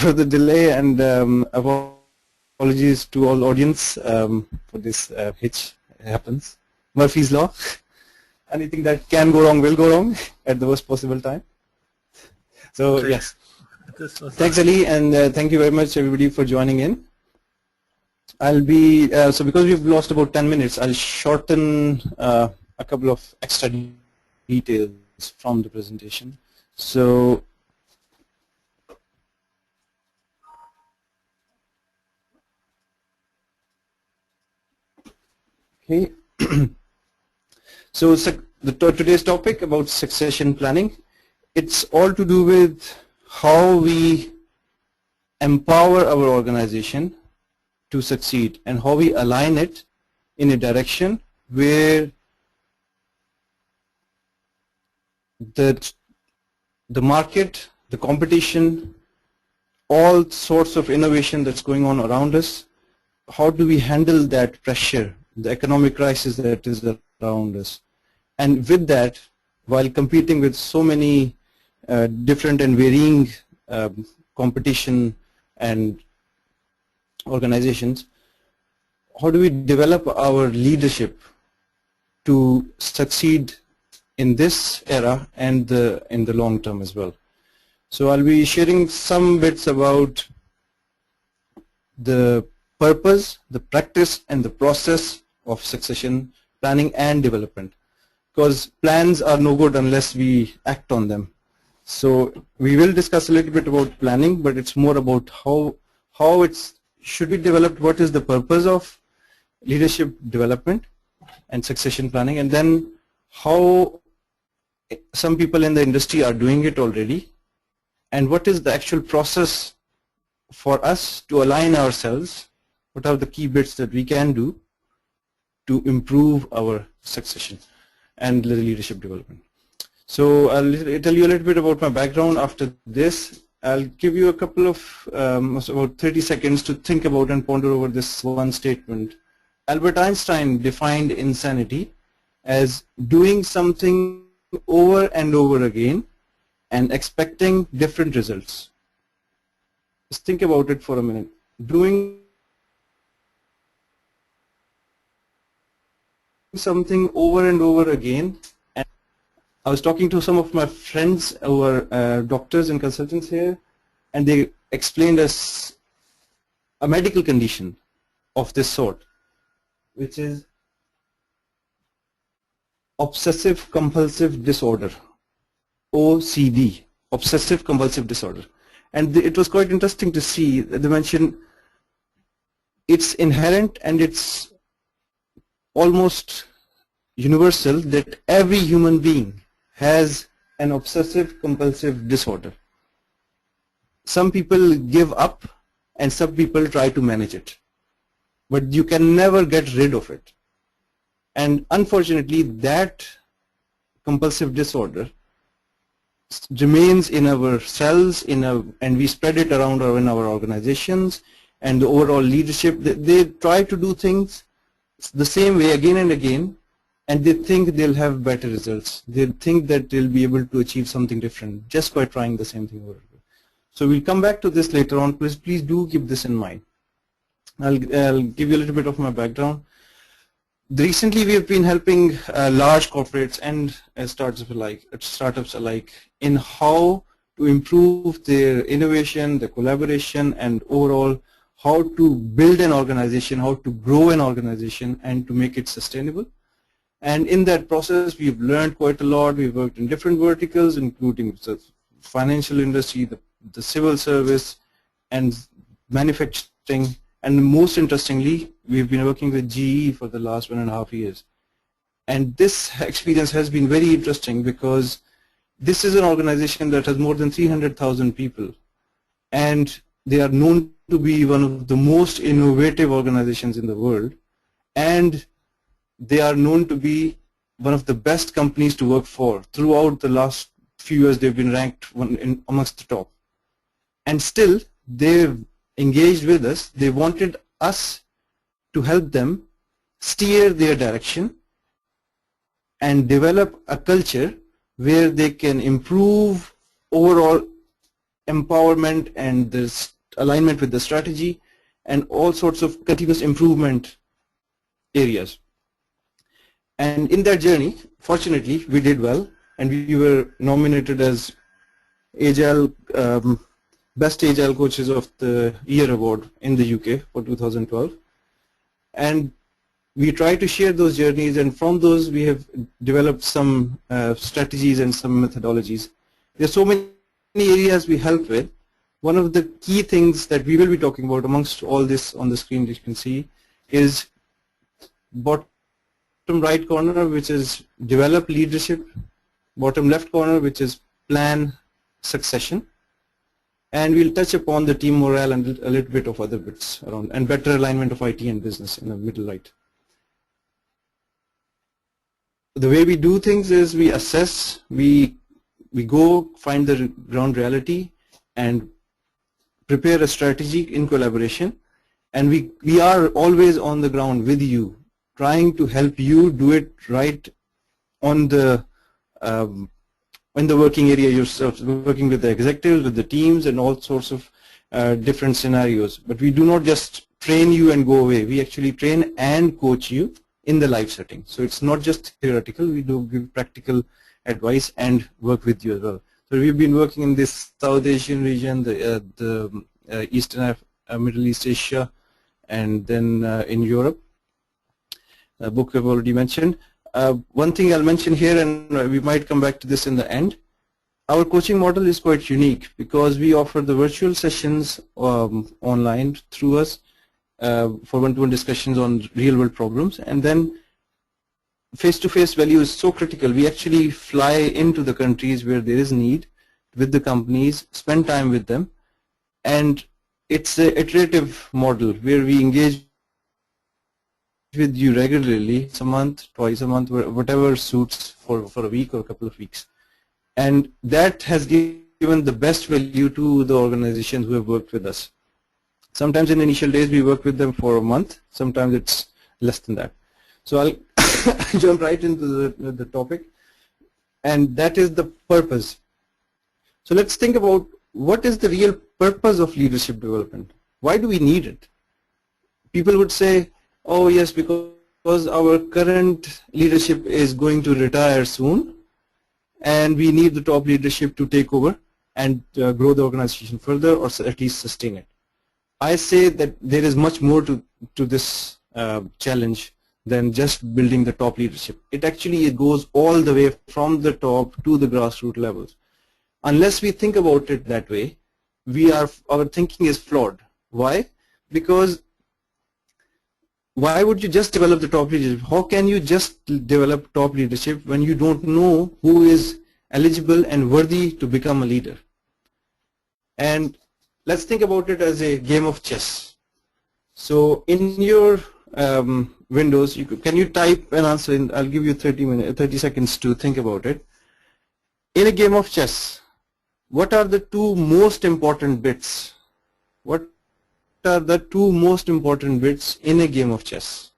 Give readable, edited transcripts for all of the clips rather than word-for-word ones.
for the delay, and apologies to all audience for this hitch. It happens. Murphy's Law. Anything that can go wrong will go wrong at the worst possible time. So Great. yes, thanks Ali, and thank you very much everybody for joining in. I'll be, so because we've lost about 10 minutes, I'll shorten a couple of extra details from the presentation. So okay. So today's topic about succession planning, it's all to do with how we empower our organization to succeed and how we align it in a direction where the market, the competition, all sorts of innovation that's going on around us, how do we handle that pressure, the economic crisis that is around us. And with that, while competing with so many different and varying competition and organizations, how do we develop our leadership to succeed in this era and in the long term as well. So I'll be sharing some bits about the purpose, the practice, and the process of succession planning and development, because plans are no good unless we act on them. So we will discuss a little bit about planning, but it's more about how it's should be developed, what is the purpose of leadership development and succession planning, and then how some people in the industry are doing it already, and what is the actual process for us to align ourselves, what are the key bits that we can do to improve our succession and leadership development. So I'll tell you a little bit about my background. After this, I'll give you a couple of about 30 seconds to think about and ponder over this one statement. Albert Einstein defined insanity as doing something over and over again and expecting different results. Just think about it for a minute. Doing something over and over again. And I was talking to some of my friends who are doctors and consultants here, and they explained us a medical condition of this sort, which is obsessive compulsive disorder, OCD, obsessive compulsive disorder. And it was quite interesting to see that they mentioned it's inherent and it's almost universal that every human being has an obsessive compulsive disorder. Some people give up and some people try to manage it, but you can never get rid of it. And unfortunately, that compulsive disorder remains in our cells, and we spread it around in our organizations and the overall leadership. They try to do things the same way again and again, and they think they'll have better results. They think that they'll be able to achieve something different just by trying the same thing over again. So we'll come back to this later on. Please do keep this in mind. I'll give you a little bit of my background. Recently, we have been helping large corporates and startups alike in how to improve their innovation, their collaboration, and overall how to build an organization, how to grow an organization, and to make it sustainable. And in that process, we've learned quite a lot. We've worked in different verticals, including the financial industry, the civil service, and manufacturing. And most interestingly, we've been working with GE for the last 1.5 years. And this experience has been very interesting because this is an organization that has more than 300,000 people. And they are known to be one of the most innovative organizations in the world. And they are known to be one of the best companies to work for. Throughout the last few years, they've been ranked amongst the top. And still, they've engaged with us. They wanted us to help them steer their direction and develop a culture where they can improve overall empowerment and this alignment with the strategy, and all sorts of continuous improvement areas. And in that journey, fortunately, we did well, and we were nominated as Agile Best Agile Coaches of the Year Award in the UK for 2012. And we try to share those journeys, and from those we have developed some strategies and some methodologies. There are so many areas we help with. One of the key things that we will be talking about amongst all this on the screen that you can see is bottom right corner, which is develop leadership, bottom left corner, which is plan succession, and we'll touch upon the team morale and a little bit of other bits around, and better alignment of IT and business in the middle right. The way we do things is we assess, we go find the ground reality and prepare a strategy in collaboration, and we are always on the ground with you, trying to help you do it right on the in the working area yourself, working with the executives, with the teams, and all sorts of different scenarios. But we do not just train you and go away. We actually train and coach you in the live setting. So it's not just theoretical. We do give practical advice and work with you as well. So we've been working in this South Asian region, the Eastern Middle East Asia, and then in Europe. Book I've already mentioned. One thing I'll mention here, and we might come back to this in the end, our coaching model is quite unique because we offer the virtual sessions online through us for one-to-one discussions on real-world problems, and then face-to-face value is so critical. We actually fly into the countries where there is need with the companies, spend time with them, and it's an iterative model where we engage with you regularly, once a month, twice a month, whatever suits for a week or a couple of weeks. And that has given the best value to the organizations who have worked with us. Sometimes in the initial days we work with them for a month, sometimes it's less than that. So I'll jump right into the topic, and that is the purpose. So let's think about what is the real purpose of leadership development. Why do we need it? People would say, oh yes, because our current leadership is going to retire soon and we need the top leadership to take over and grow the organization further, or at least sustain it. I say that there is much more to this challenge than just building the top leadership. It actually goes all the way from the top to the grassroots levels. Unless we think about it that way, our thinking is flawed. Why? Because why would you just develop the top leadership? How can you just develop top leadership when you don't know who is eligible and worthy to become a leader? And let's think about it as a game of chess. So in your windows, can you type an answer in? I'll give you 30 seconds to think about it. In a game of chess, what are the two most important bits? What are the two most important bits in a game of chess?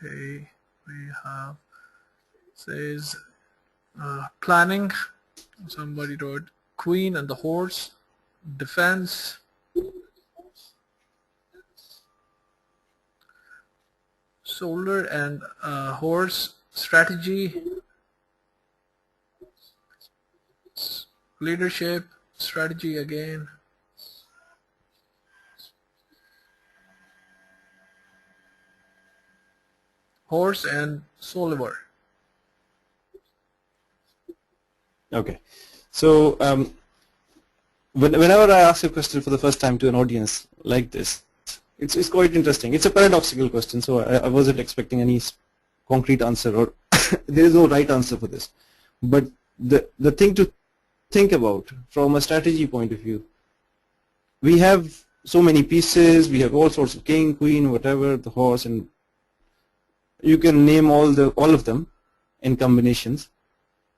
Okay, we have, says planning, somebody wrote queen and the horse, defense, soldier and horse, strategy, leadership, strategy again, horse and solver. Okay, so whenever I ask a question for the first time to an audience like this, it's quite interesting. It's a paradoxical question, so I wasn't expecting any concrete answer, or there is no right answer for this. But the thing to think about from a strategy point of view, we have so many pieces, we have all sorts of king, queen, whatever, the horse, and you can name all of them in combinations.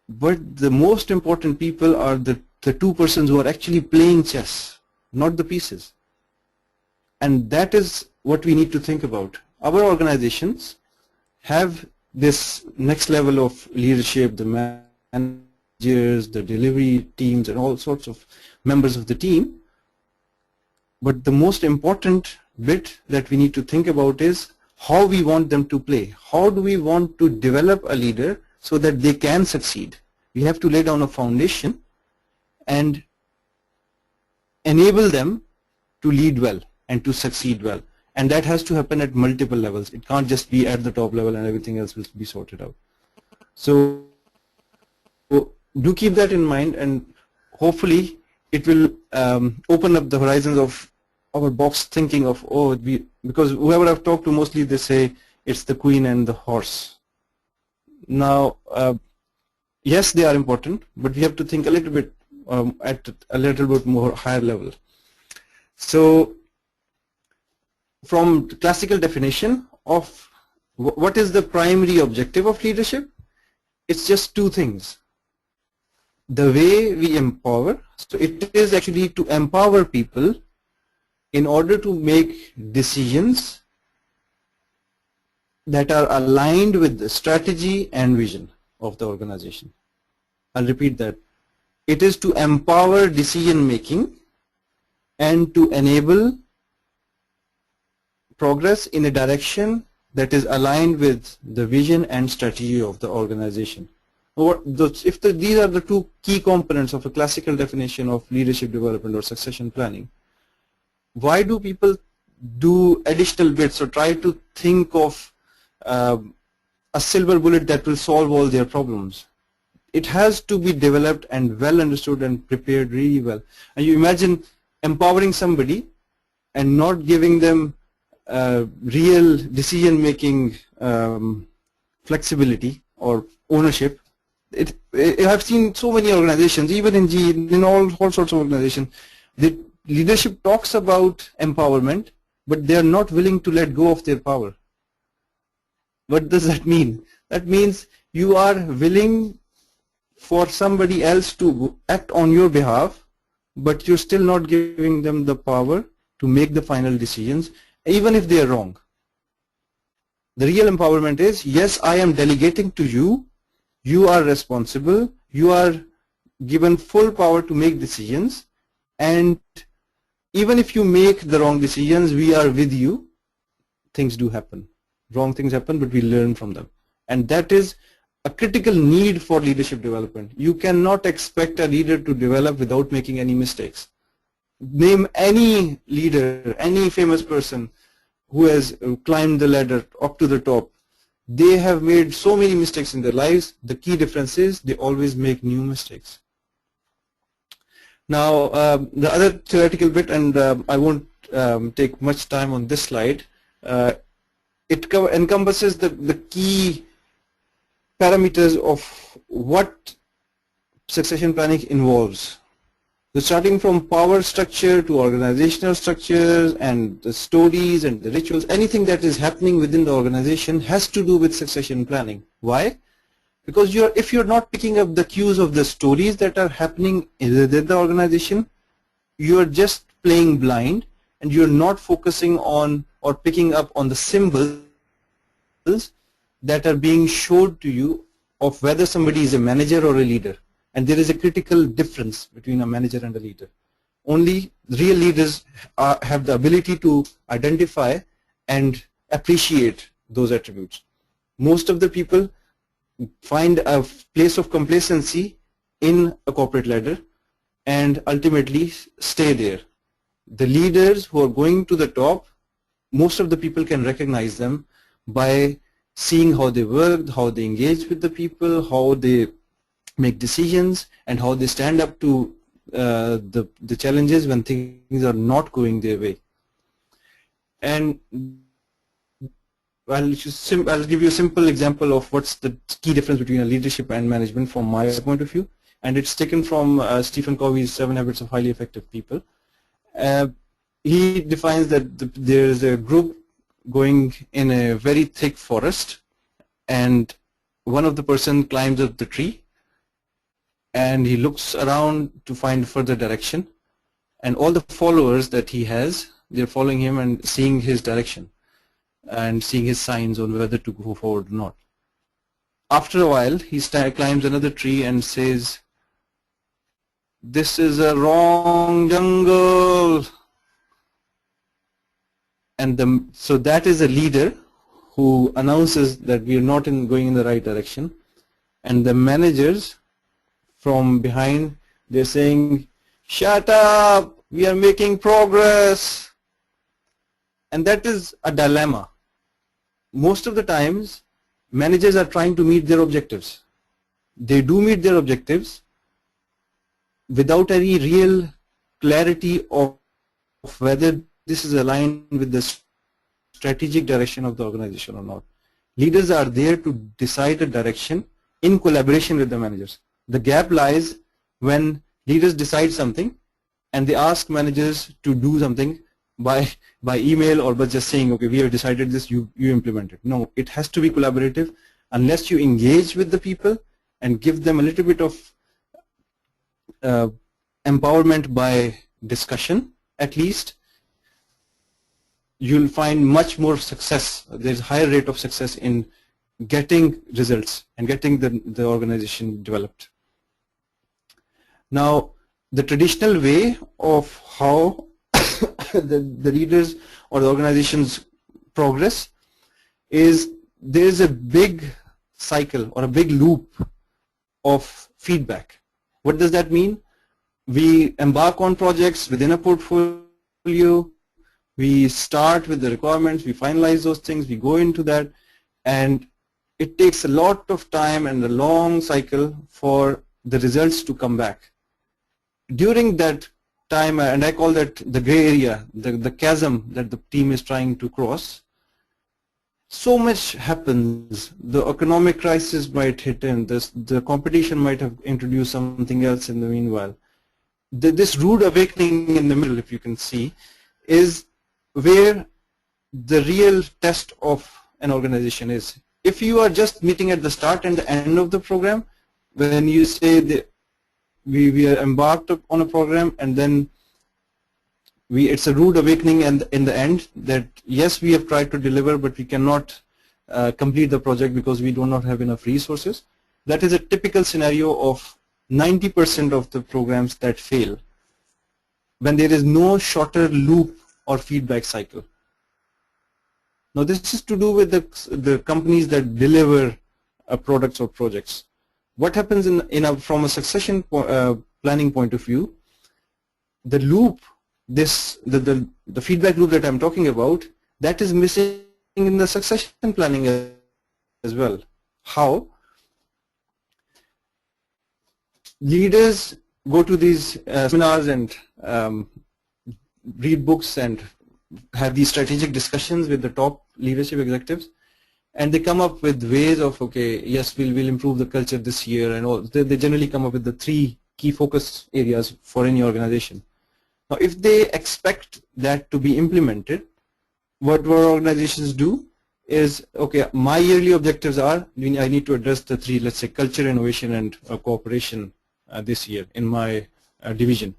But the most important people are the two persons who are actually playing chess, not the pieces. And that is what we need to think about. our organizations have this next level of leadership, the managers, the delivery teams, and all sorts of members of the team. But the most important bit that we need to think about is how we want them to play. How do we want to develop a leader so that they can succeed? We have to lay down a foundation and enable them to lead well and to succeed well. And that has to happen at multiple levels. It can't just be at the top level and everything else will be sorted out. So do keep that in mind, and hopefully it will open up the horizons of our box thinking of, oh, because whoever I've talked to, mostly they say it's the queen and the horse. Now, yes, they are important, but we have to think a little bit at a little bit more higher level. So, from the classical definition of what is the primary objective of leadership, it's just two things. The way we empower, so it is actually to empower people in order to make decisions that are aligned with the strategy and vision of the organization. I'll repeat that. It is to empower decision making and to enable progress in a direction that is aligned with the vision and strategy of the organization. These are the two key components of a classical definition of leadership development or succession planning, why do people do additional bits or try to think of a silver bullet that will solve all their problems? It has to be developed and well understood and prepared really well. And you imagine empowering somebody and not giving them real decision-making flexibility or ownership. I've seen so many organizations, even in GE, in all sorts of organizations, the leadership talks about empowerment, but they are not willing to let go of their power. What does that mean? That means you are willing for somebody else to act on your behalf, but you're still not giving them the power to make the final decisions, even if they are wrong. The real empowerment is, yes, I am delegating to you, you are responsible, you are given full power to make decisions, and even if you make the wrong decisions, we are with you. Things do happen. Wrong things happen, but we learn from them. And that is a critical need for leadership development. You cannot expect a leader to develop without making any mistakes. Name any leader, any famous person who has climbed the ladder up to the top. They have made so many mistakes in their lives. The key difference is they always make new mistakes. Now, the other theoretical bit, and I won't take much time on this slide, it encompasses the key parameters of what succession planning involves. So starting from power structure to organizational structures and the stories and the rituals, anything that is happening within the organization has to do with succession planning. Why? Because if you're not picking up the cues of the stories that are happening within the organization, you're just playing blind and you're not focusing on or picking up on the symbols that are being showed to you of whether somebody is a manager or a leader. And there is a critical difference between a manager and a leader. Only real leaders have the ability to identify and appreciate those attributes. Most of the people find a place of complacency in a corporate ladder and ultimately stay there. The leaders who are going to the top, most of the people can recognize them by seeing how they work, how they engage with the people, how they make decisions, and how they stand up to the challenges when things are not going their way. And I'll give you a simple example of what's the key difference between a leadership and management from my point of view, and it's taken from Stephen Covey's 7 Habits of Highly Effective People. He defines that there is a group going in a very thick forest, and one of the person climbs up the tree and he looks around to find further direction, and all the followers that he has, they're following him and seeing his direction. and seeing his signs on whether to go forward or not. After a while, he climbs another tree and says, "This is a wrong jungle." And so that is a leader who announces that we are not going in the right direction. And the managers from behind, they're saying, "Shut up, we are making progress." And that is a dilemma. Most of the times, managers are trying to meet their objectives. They do meet their objectives without any real clarity of whether this is aligned with the strategic direction of the organization or not. Leaders are there to decide a direction in collaboration with the managers. The gap lies when leaders decide something and they ask managers to do something by email or by just saying, "Okay, we have decided this, you implement it." No, it has to be collaborative. Unless you engage with the people and give them a little bit of empowerment by discussion, at least, you'll find much more success. There's a higher rate of success in getting results and getting the organization developed. Now, the traditional way of how the leaders or the organizations progress is there's a big cycle or a big loop of feedback. What does that mean? We embark on projects within a portfolio. We start with the requirements, we finalize those things, we go into that, and it takes a lot of time and a long cycle for the results to come back. During that time, and I call that the gray area, the chasm that the team is trying to cross, so much happens. The economic crisis might hit in, the competition might have introduced something else in the meanwhile. This rude awakening in the middle, if you can see, is where the real test of an organization is. If you are just meeting at the start and the end of the program, when you say that we are embarked on a program and then it's a rude awakening and in the end that yes, we have tried to deliver but we cannot complete the project because we do not have enough resources. That is a typical scenario of 90% of the programs that fail, when there is no shorter loop or feedback cycle. Now this is to do with the companies that deliver products or projects. What happens from a succession planning point of view, the loop, the feedback loop that I'm talking about, that is missing in the succession planning as well. How? Leaders go to these seminars and read books and have these strategic discussions with the top leadership executives, and they come up with ways of, okay, yes, we'll improve the culture this year, and all. They generally come up with the 3 key focus areas for any organization. Now, if they expect that to be implemented, what organizations do is, okay, my yearly objectives are, I need to address the 3, let's say, culture, innovation, and cooperation this year in my division.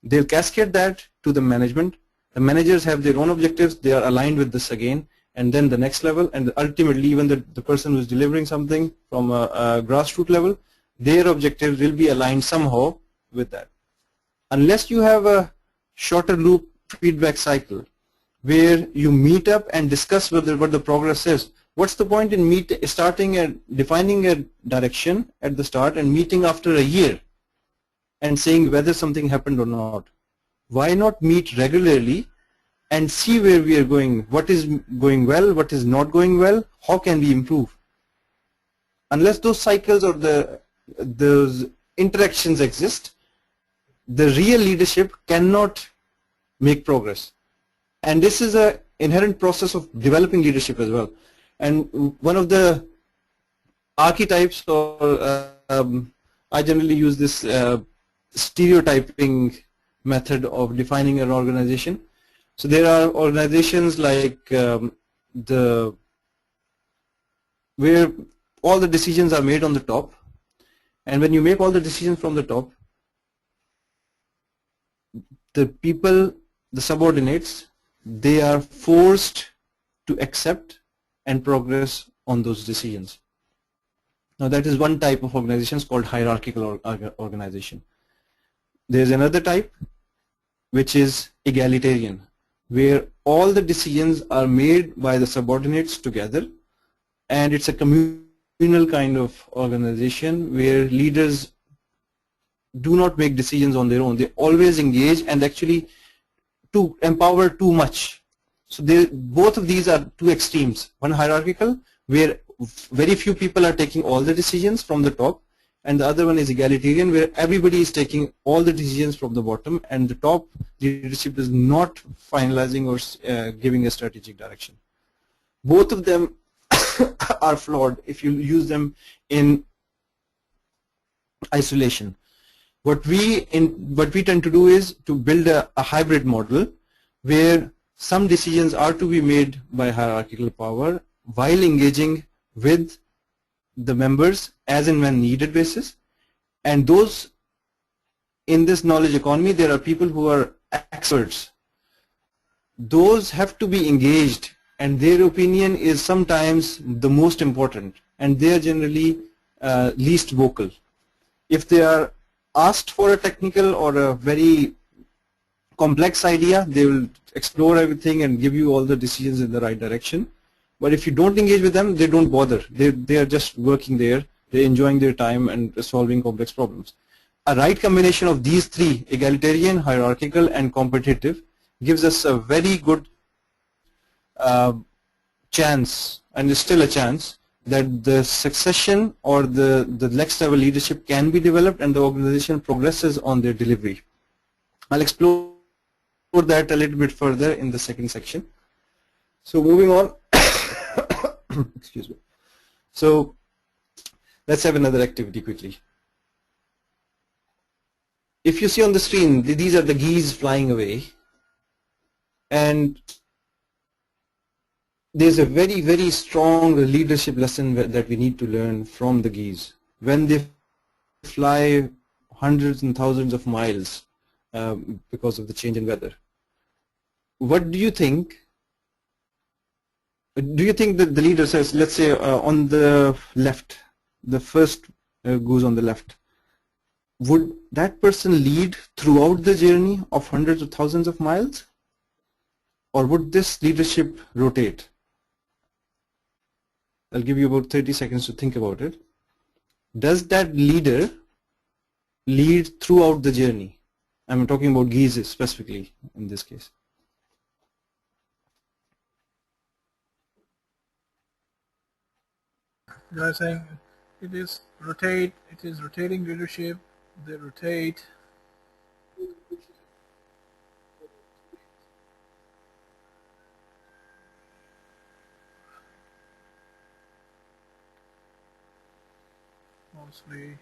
They'll cascade that to the management. The managers have their own objectives, they are aligned with this again, and then the next level, and ultimately even the person who's delivering something from a grassroots level, their objectives will be aligned somehow with that. Unless you have a shorter loop feedback cycle where you meet up and discuss what the progress is, what's the point in starting and defining a direction at the start and meeting after a year and saying whether something happened or not? Why not meet regularly and see where we are going, what is going well, what is not going well, how can we improve? Unless those cycles or those interactions exist, the real leadership cannot make progress. And this is an inherent process of developing leadership as well. And one of the archetypes, or I generally use this stereotyping method of defining an organization. So there are organizations like where all the decisions are made on the top, and when you make all the decisions from the top, the people, the subordinates, they are forced to accept and progress on those decisions. Now that is one type of organizations called hierarchical organization. There's another type which is egalitarian, where all the decisions are made by the subordinates together, and it's a communal kind of organization where leaders do not make decisions on their own. They always engage and actually to empower too much. So both of these are two extremes. One hierarchical, where very few people are taking all the decisions from the top, and the other one is egalitarian, where everybody is taking all the decisions from the bottom, and the top leadership is not finalizing or giving a strategic direction. Both of them are flawed if you use them in isolation. What we tend to do is to build a hybrid model where some decisions are to be made by hierarchical power while engaging with the members as and when needed basis. And those in this knowledge economy, there are people who are experts. Those have to be engaged, and their opinion is sometimes the most important, and they are generally least vocal. If they are asked for a technical or a very complex idea, they will explore everything and give you all the decisions in the right direction. But if you don't engage with them, they don't bother. They are just working there. They're enjoying their time and solving complex problems. A right combination of these three, egalitarian, hierarchical, and competitive, gives us a very good chance, and is still a chance, that the succession or the next level leadership can be developed and the organization progresses on their delivery. I'll explore that a little bit further in the second section. So moving on, excuse me. So let's have another activity quickly. If you see on the screen, these are the geese flying away, and there's a very, very strong leadership lesson that we need to learn from the geese. When they fly hundreds and thousands of miles because of the change in weather, what do you think? Do you think that the leader says, let's say on the left, the first goose on the left, would that person lead throughout the journey of hundreds of thousands of miles? Or would this leadership rotate? I'll give you about 30 seconds to think about it. Does that leader lead throughout the journey? I'm talking about geese specifically in this case. You are saying it is rotating leadership, they rotate. Mostly,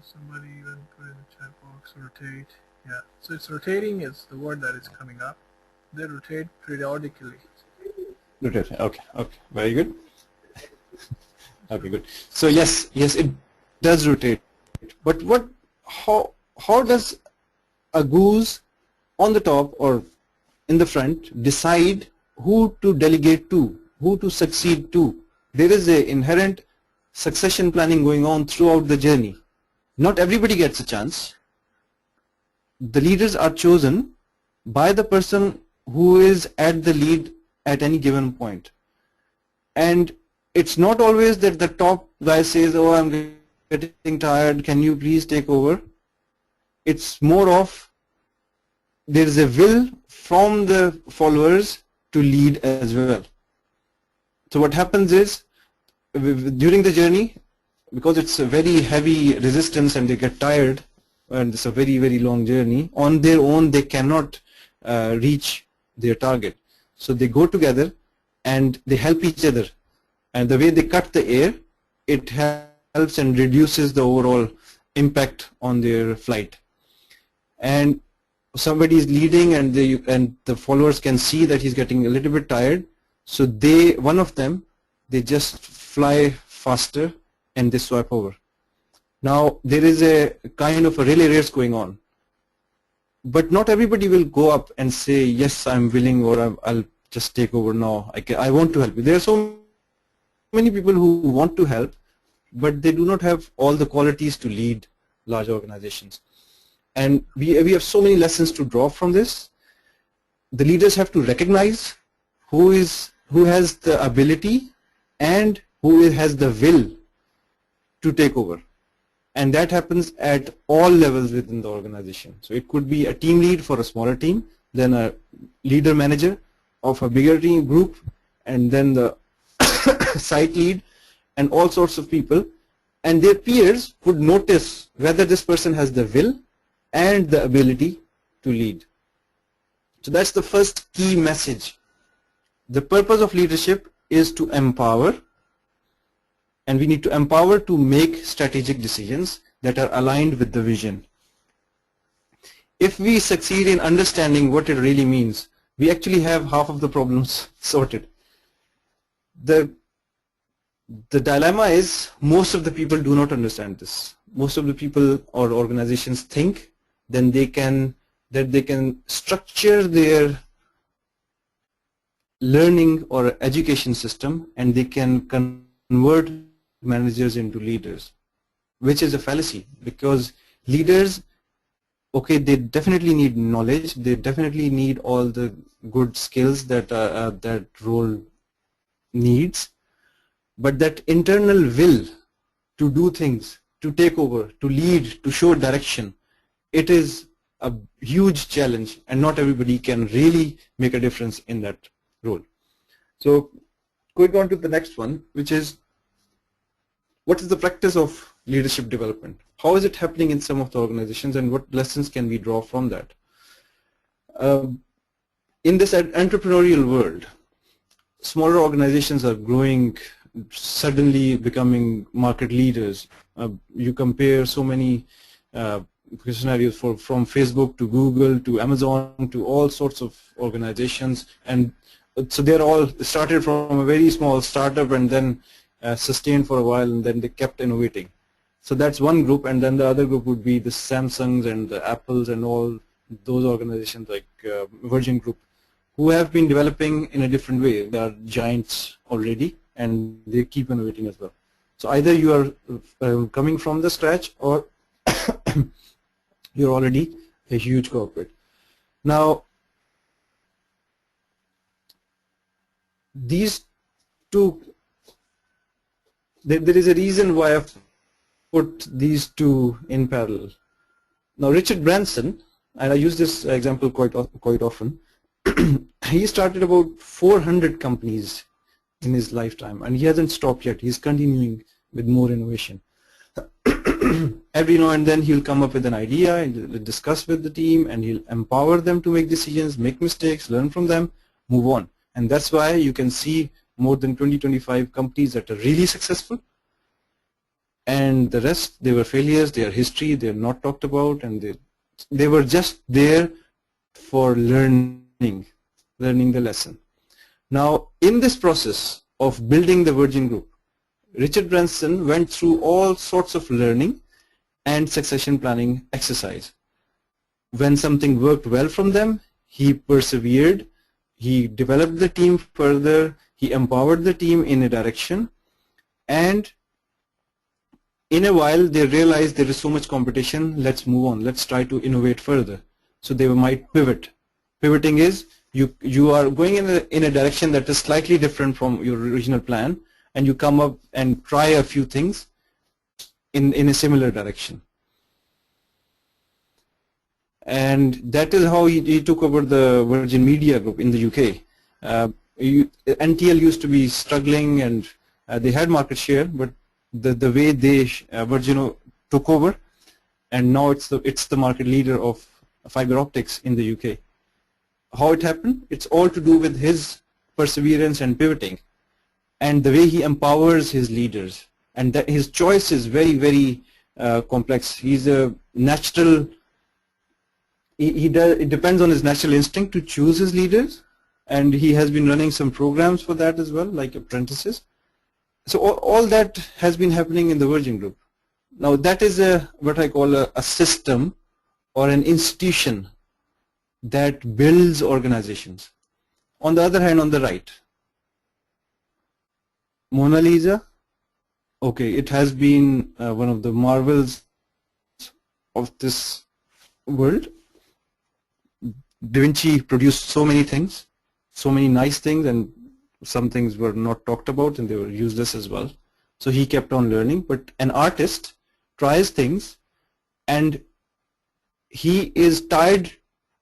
somebody even put in the chat box, rotate. Yeah, so it's rotating is the word that is coming up. They rotate periodically. Rotate, okay, very good. Okay, good. So yes, it does rotate. But how does a goose on the top or in the front decide who to delegate to, who to succeed to? There is an inherent succession planning going on throughout the journey. Not everybody gets a chance. The leaders are chosen by the person who is at the lead at any given point. And it's not always that the top guy says, oh, I'm getting tired, can you please take over? It's more of there is a will from the followers to lead as well. So what happens is, during the journey, because it's a very heavy resistance and they get tired, and it's a very, very long journey, on their own they cannot reach their target. So they go together and they help each other. And the way they cut the air, it helps and reduces the overall impact on their flight. And somebody is leading and the followers can see that he's getting a little bit tired. So one of them, they just fly faster and they swipe over. Now there is a kind of a relay race going on. But not everybody will go up and say, yes, I'm willing, or I'll just take over now. I want to help you. There are so many people who want to help, but they do not have all the qualities to lead large organizations. And we have so many lessons to draw from this. The leaders have to recognize who has the ability and who has the will to take over. And that happens at all levels within the organization. So it could be a team lead for a smaller team, then a leader manager of a bigger team group, and then the site lead, and all sorts of people. And their peers would notice whether this person has the will and the ability to lead. So that's the first key message. The purpose of leadership is to empower, and we need to empower to make strategic decisions that are aligned with the vision. If we succeed in understanding what it really means, we actually have half of the problems sorted. The dilemma is most of the people do not understand this. Most of the people or organizations think that they can structure their learning or education system and they can convert managers into leaders, which is a fallacy, because leaders, okay, they definitely need knowledge, they definitely need all the good skills that that role needs, but that internal will to do things, to take over, to lead, to show direction, it is a huge challenge, and not everybody can really make a difference in that role. So going on to the next one, which is, what is the practice of leadership development? How is it happening in some of the organizations, and what lessons can we draw from that? In this entrepreneurial world, smaller organizations are growing, suddenly becoming market leaders. You compare so many scenarios from Facebook to Google to Amazon to all sorts of organizations, and so they're all started from a very small startup and then sustained for a while, and then they kept innovating. So that's one group, and then the other group would be the Samsungs and the Apples and all those organizations like Virgin Group, who have been developing in a different way. They are giants already, and they keep innovating as well. So either you are coming from the scratch, or you're already a huge corporate. Now, these two, there is a reason why I've put these two in parallel. Now, Richard Branson, and I use this example quite often, he started about 400 companies in his lifetime, and he hasn't stopped yet. He's continuing with more innovation. Every now and then he'll come up with an idea and discuss with the team, and he'll empower them to make decisions, make mistakes, learn from them, move on. And that's why you can see more than 20-25 companies that are really successful, and the rest, they were failures, they are history, they are not talked about, and they were just there for learning the lesson. Now, in this process of building the Virgin Group, Richard Branson went through all sorts of learning and succession planning exercise. When something worked well from them, he persevered, he developed the team further, he empowered the team in a direction, and in a while they realized there is so much competition, let's move on, let's try to innovate further. So they might pivot. Pivoting is you are going in a direction that is slightly different from your original plan, and you come up and try a few things in a similar direction. And that is how he took over the Virgin Media Group in the UK. NTL used to be struggling, and they had market share, but the way Virgin took over, and now it's the market leader of fiber optics in the UK. How it happened? It's all to do with his perseverance and pivoting, and the way he empowers his leaders, and that his choice is very, very complex. He's a natural. It depends on his natural instinct to choose his leaders, and he has been running some programs for that as well, like apprentices. So all that has been happening in the Virgin Group. Now that is what I call a system or an institution that builds organizations. On the other hand, on the right, Mona Lisa, okay, it has been one of the marvels of this world. Da Vinci produced so many things, so many nice things, and some things were not talked about and they were useless as well. So he kept on learning. But an artist tries things and he is tied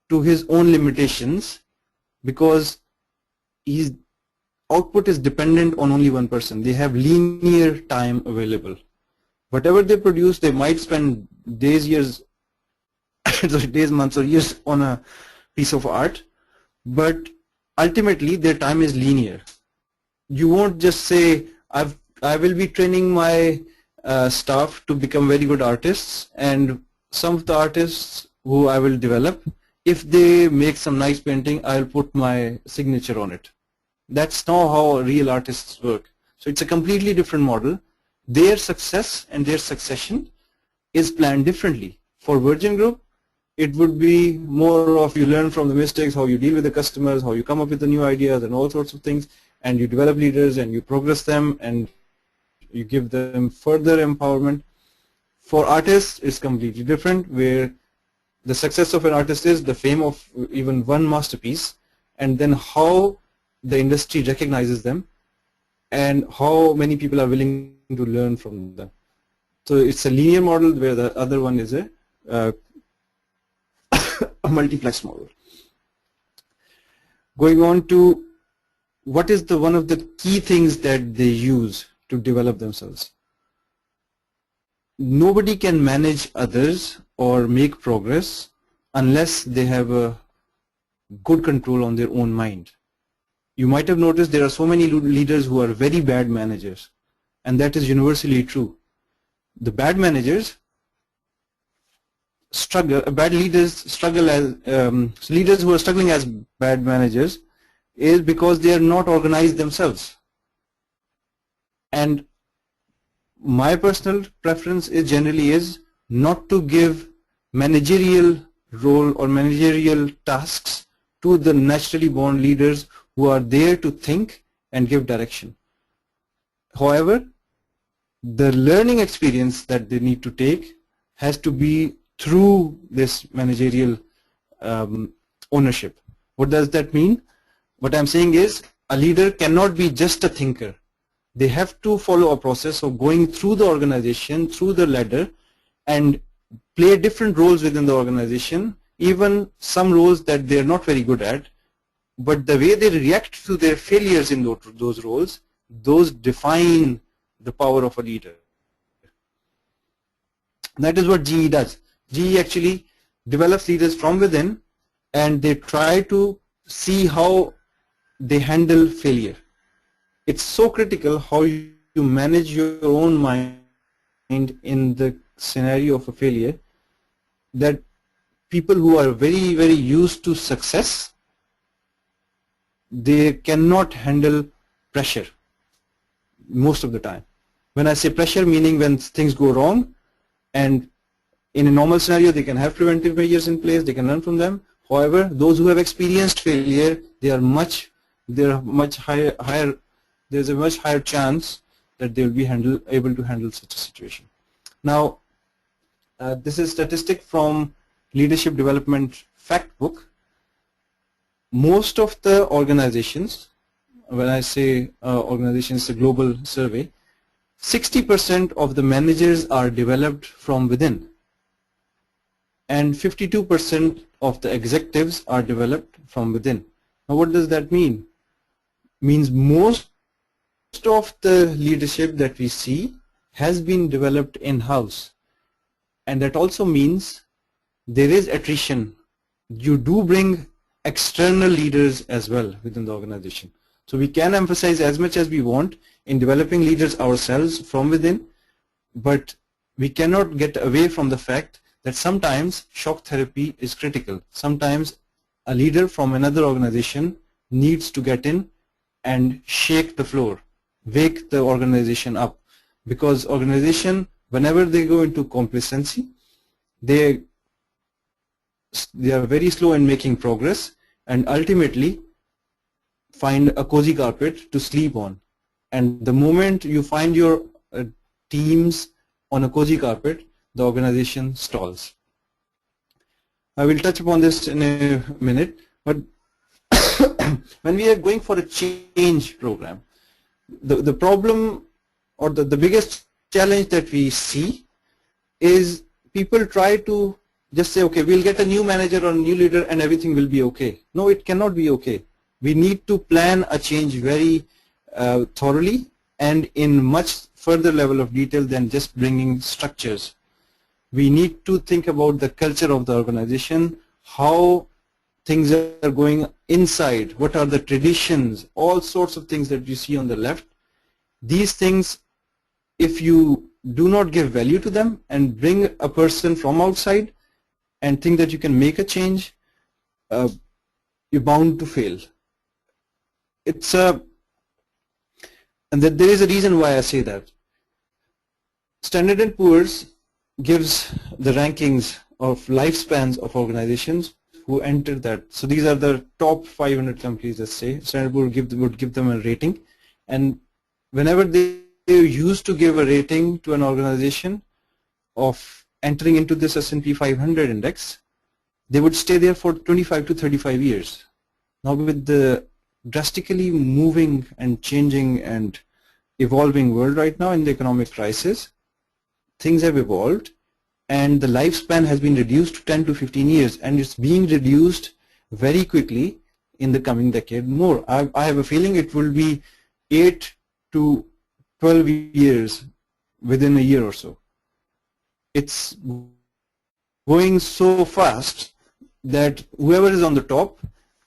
to his own limitations because his output is dependent on only one person. They have linear time available. Whatever they produce, they might spend days, years, sorry, days, months or years on a piece of art, but ultimately their time is linear. You won't just say, I will be training my staff to become very good artists, and some of the artists who I will develop, if they make some nice painting, I'll put my signature on it. That's not how real artists work. So it's a completely different model. Their success and their succession is planned differently. For Virgin Group, it would be more of you learn from the mistakes, how you deal with the customers, how you come up with the new ideas and all sorts of things, and you develop leaders and you progress them and you give them further empowerment. For artists, it's completely different, where the success of an artist is the fame of even one masterpiece, and then how the industry recognizes them and how many people are willing to learn from them. So it's a linear model, where the other one is a multiplex model. Going on to what is one of the key things that they use to develop themselves. Nobody can manage others or make progress unless they have a good control on their own mind. You might have noticed there are so many leaders who are very bad managers, and that is universally true. The bad managers struggle, bad leaders struggle as, leaders who are struggling as bad managers is because they are not organized themselves. And my personal preference is generally is not to give managerial role or managerial tasks to the naturally born leaders who are there to think and give direction. However, the learning experience that they need to take has to be through this managerial ownership. What does that mean? What I'm saying is a leader cannot be just a thinker. They have to follow a process of going through the organization, through the ladder, and play different roles within the organization, even some roles that they're not very good at, but the way they react to their failures in those roles, those define the power of a leader. That is what GE does. GE actually develops leaders from within, and they try to see how they handle failure. It's so critical how you manage your own mind in the scenario of a failure, that people who are very, very used to success, they cannot handle pressure most of the time. When I say pressure, meaning when things go wrong, and in a normal scenario they can have preventive measures in place, they can learn from them. However, those who have experienced failure, there's a much higher chance that they will be able to handle such a situation. Now, this is statistic from Leadership Development Fact Book. Most of the organizations, when I say organizations, a global survey, 60% of the managers are developed from within, and 52% of the executives are developed from within. Now, what does that mean? Means most of the leadership that we see has been developed in-house, and that also means there is attrition. You do bring external leaders as well within the organization. So we can emphasize as much as we want in developing leaders ourselves from within, but we cannot get away from the fact that sometimes shock therapy is critical. Sometimes a leader from another organization needs to get in and shake the floor, wake the organization up, because organization, whenever they go into complacency, they are very slow in making progress, and ultimately find a cozy carpet to sleep on. And the moment you find your teams on a cozy carpet, the organization stalls. I will touch upon this in a minute, but when we are going for a change program, the problem or the biggest challenge that we see is people try to just say, okay, we'll get a new manager or a new leader and everything will be okay. No, it cannot be okay. We need to plan a change very thoroughly and in much further level of detail than just bringing structures. We need to think about the culture of the organization, how things are going inside, what are the traditions, all sorts of things that you see on the left. These things, if you do not give value to them and bring a person from outside and think that you can make a change, you're bound to fail. And that there is a reason why I say that. Standard & Poor's gives the rankings of lifespans of organizations who enter that. So these are the top 500 companies, let's say. Standard & Poor's would give them a rating, and whenever they used to give a rating to an organization of entering into this S&P 500 index, they would stay there for 25 to 35 years. Now with the drastically moving and changing and evolving world right now in the economic crisis, things have evolved and the lifespan has been reduced to 10 to 15 years, and it's being reduced very quickly in the coming decade more. I have a feeling it will be 8 to 12 years within a year or so. It's going so fast that whoever is on the top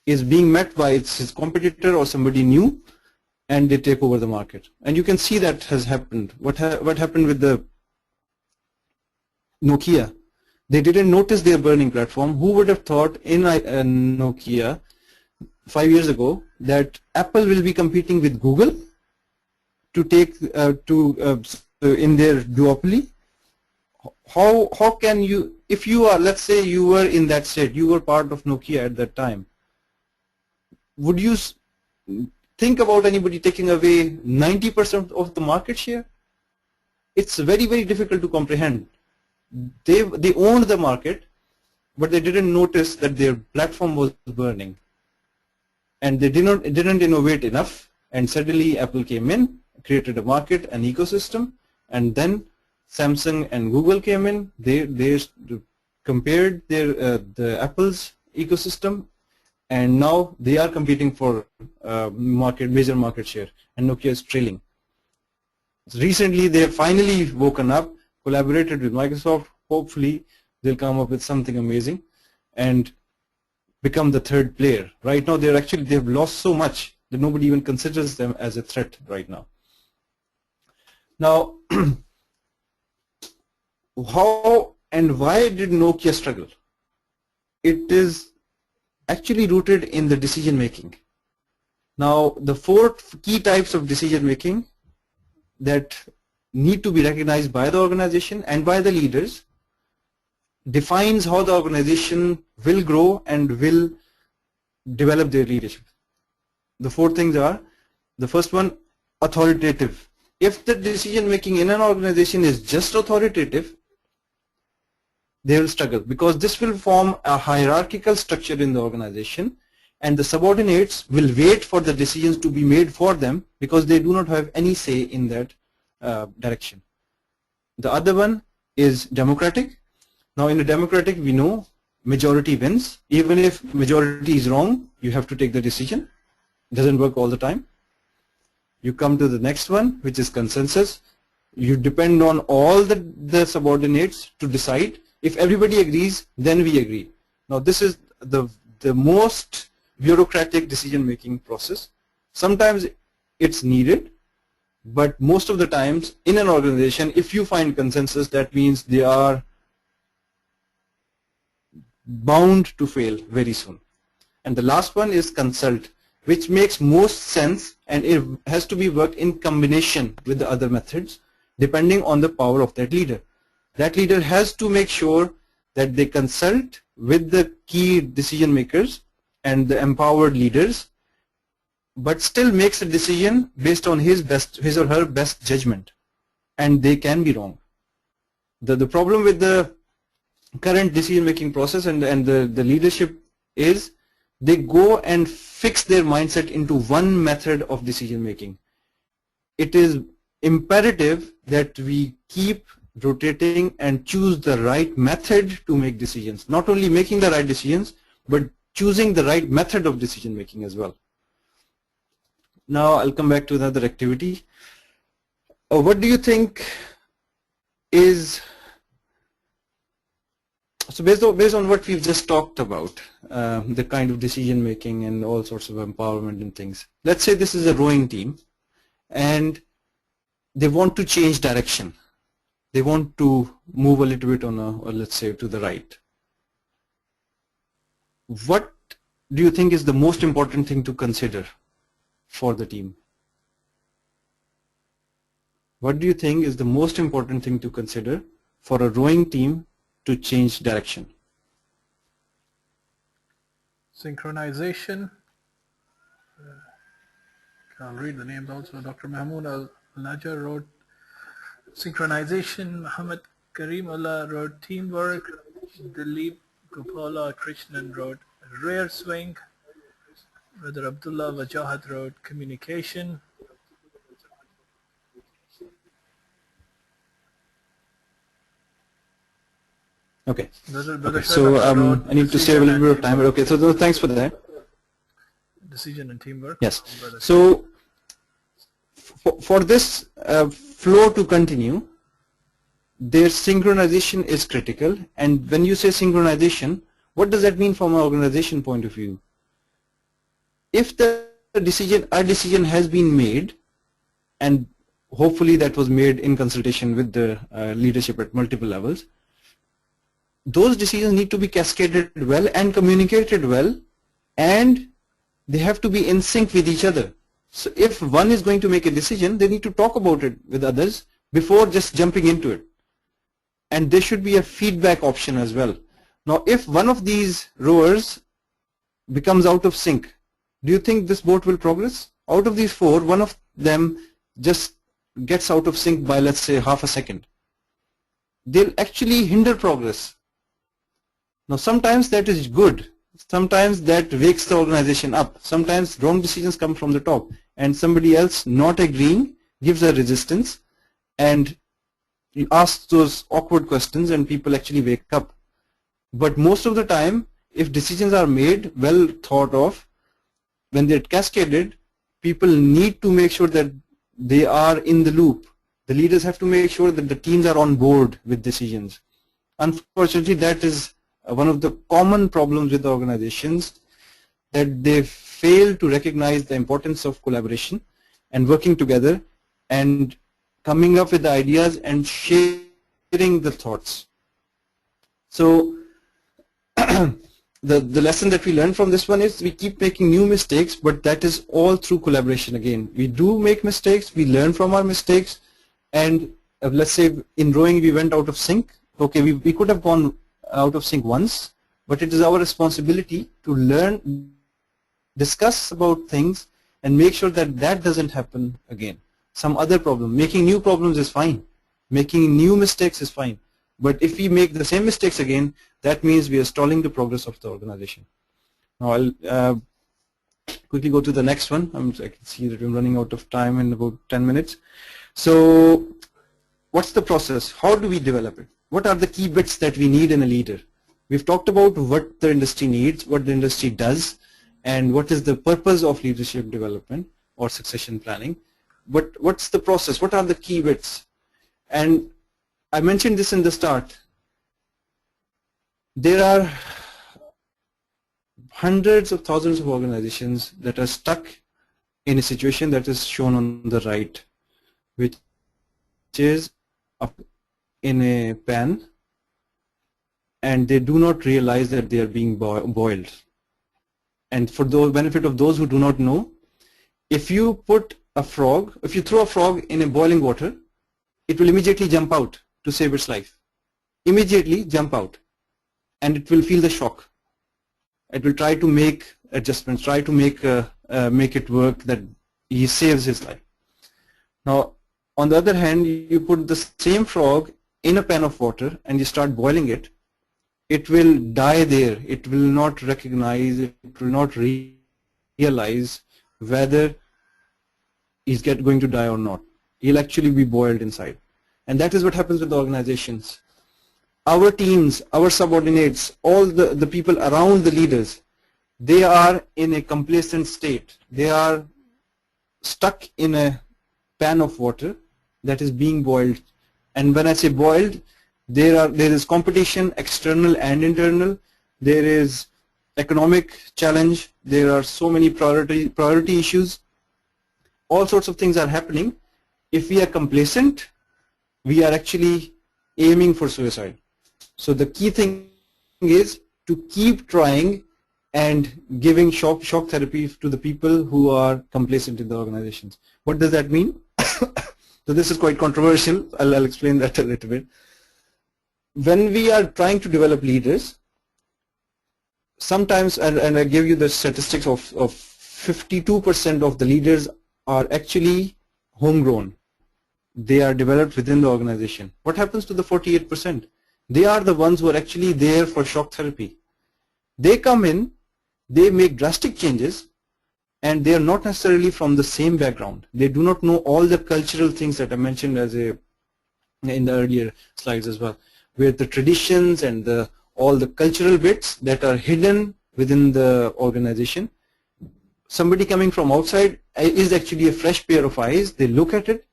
is being met by his competitor or somebody new, and they take over the market. And you can see that has happened. What happened with the Nokia? They didn't notice their burning platform. Who would have thought in Nokia 5 years ago that Apple will be competing with Google to take in their duopoly? How can you, if you are, let's say you were in that state, you were part of Nokia at that time, would you think about anybody taking away 90% of the market share? It's very, very difficult to comprehend. They owned the market, but they didn't notice that their platform was burning, and they didn't innovate enough, and suddenly Apple came in, created a market, an ecosystem, and then Samsung and Google came in. They compared the Apple's ecosystem, and now they are competing for major market share, and Nokia is trailing. Recently they have finally woken up, collaborated with Microsoft. Hopefully they'll come up with something amazing and become the third player. Right now they've lost so much that nobody even considers them as a threat right now. Now how and why did Nokia struggle? It is actually rooted in the decision making. Now the 4 key types of decision making that need to be recognized by the organization and by the leaders defines how the organization will grow and will develop their leadership. The 4 things are: the first one, authoritative. If the decision making in an organization is just authoritative, they will struggle, because this will form a hierarchical structure in the organization, and the subordinates will wait for the decisions to be made for them because they do not have any say in that direction. The other one is democratic. Now in a democratic, we know majority wins. Even if majority is wrong, you have to take the decision. It doesn't work all the time. You come to the next one, which is consensus. You depend on all the subordinates to decide. If everybody agrees, then we agree. Now this is the most bureaucratic decision making process. Sometimes it's needed, but most of the times in an organization, if you find consensus, that means they are bound to fail very soon. And the last one is consult, which makes most sense, and it has to be worked in combination with the other methods depending on the power of that leader. That leader has to make sure that they consult with the key decision makers and the empowered leaders but still makes a decision based on his or her best judgment, and they can be wrong. The problem with the current decision making process and the leadership is they go and fix their mindset into one method of decision making. It is imperative that we keep rotating and choose the right method to make decisions. Not only making the right decisions, but choosing the right method of decision making as well. Now I'll come back to another activity. What do you think is, so based on what we've just talked about, the kind of decision making and all sorts of empowerment and things. Let's say this is a rowing team and they want to change direction. They want to move a little bit on or let's say to the right. What do you think is the most important thing to consider for the team? What do you think is the most important thing to consider for a rowing team to change direction? Synchronization. I'll read the names also. Dr. Mahmoud Al-Najjar wrote synchronization. Muhammad Karim Allah wrote teamwork. Dilip Gopala Krishnan wrote rear swing. Brother Abdullah Wajahat wrote communication. Okay. So I need to save a little bit of time, but okay. So thanks for that. Decision and teamwork. Yes. So for this flow to continue, their synchronization is critical. And when you say synchronization, what does that mean from an organization point of view? If a decision has been made, and hopefully that was made in consultation with the leadership at multiple levels, those decisions need to be cascaded well and communicated well, and they have to be in sync with each other. So if one is going to make a decision, they need to talk about it with others before just jumping into it. And there should be a feedback option as well. Now if one of these rowers becomes out of sync, do you think this boat will progress? Out of these four, one of them just gets out of sync by, let's say, half a second. They'll actually hinder progress. Now sometimes that is good, sometimes that wakes the organization up, sometimes wrong decisions come from the top and somebody else not agreeing gives a resistance and you ask those awkward questions and people actually wake up. But most of the time, if decisions are made, well thought of, when they're cascaded, people need to make sure that they are in the loop. The leaders have to make sure that the teams are on board with decisions. Unfortunately, that is one of the common problems with the organizations, that they fail to recognize the importance of collaboration and working together and coming up with the ideas and sharing the thoughts. So the lesson that we learned from this one is we keep making new mistakes, but that is all through collaboration again. We do make mistakes, we learn from our mistakes, and let's say in rowing we went out of sync. Okay, we could have gone out of sync once, but it is our responsibility to learn, discuss about things and make sure that that doesn't happen again. Some other problem, making new problems is fine, making new mistakes is fine, but if we make the same mistakes again, that means we are stalling the progress of the organization. Now I'll quickly go to the next one. I can see that I'm running out of time in about 10 minutes. So what's the process? How do we develop it? What are the key bits that we need in a leader? We've talked about what the industry needs, what the industry does, and what is the purpose of leadership development or succession planning. But what's the process? What are the key bits? And I mentioned this in the start. There are hundreds of thousands of organizations that are stuck in a situation that is shown on the right, which is up in a pan, and they do not realize that they are being boiled. And for the benefit of those who do not know, if you put a frog, if you throw a frog in a boiling water, it will immediately jump out to save its life. Immediately jump out, and it will feel the shock. It will try to make adjustments, try to make make it work, that he saves his life. Now, on the other hand, you put the same frog in a pan of water and you start boiling it, it will die there. It will not recognize, it will not realize whether he's going to die or not. He'll actually be boiled inside. And that is what happens with the organizations. Our teams, our subordinates, all the people around the leaders, they are in a complacent state. They are stuck in a pan of water that is being boiled. And when I say boiled, there is competition, external and internal. There is economic challenge. There are so many priority issues. All sorts of things are happening. If we are complacent, we are actually aiming for suicide. So the key thing is to keep trying and giving shock therapy to the people who are complacent in the organizations. What does that mean? So this is quite controversial. I'll explain that a little bit. When we are trying to develop leaders, sometimes, and I give you the statistics of 52% of the leaders are actually homegrown. They are developed within the organization. What happens to the 48%? They are the ones who are actually there for shock therapy. They come in, they make drastic changes, and they are not necessarily from the same background. They do not know all the cultural things that I mentioned in the earlier slides as well, where the traditions and all the cultural bits that are hidden within the organization. Somebody coming from outside is actually a fresh pair of eyes. They look at it,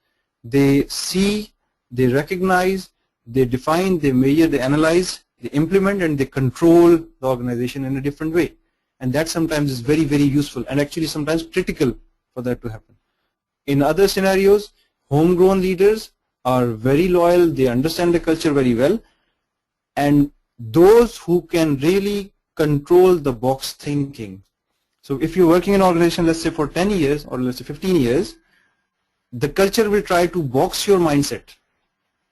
they see, they recognize, they define, they measure, they analyze, they implement, and they control the organization in a different way. And that sometimes is very, very useful and actually sometimes critical for that to happen. In other scenarios, homegrown leaders are very loyal, they understand the culture very well, and those who can really control the box thinking. So if you're working in an organization, let's say for 10 years or let's say 15 years, the culture will try to box your mindset.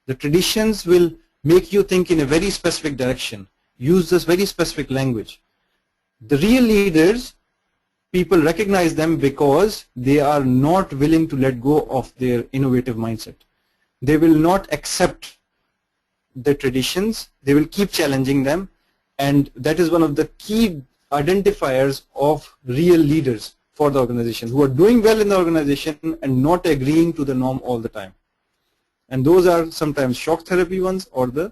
The traditions will make you think in a very specific direction, use this very specific language. The real leaders, people recognize them because they are not willing to let go of their innovative mindset. They will not accept the traditions, they will keep challenging them, and that is one of the key identifiers of real leaders for the organization, who are doing well in the organization and not agreeing to the norm all the time. And those are sometimes shock therapy ones, or the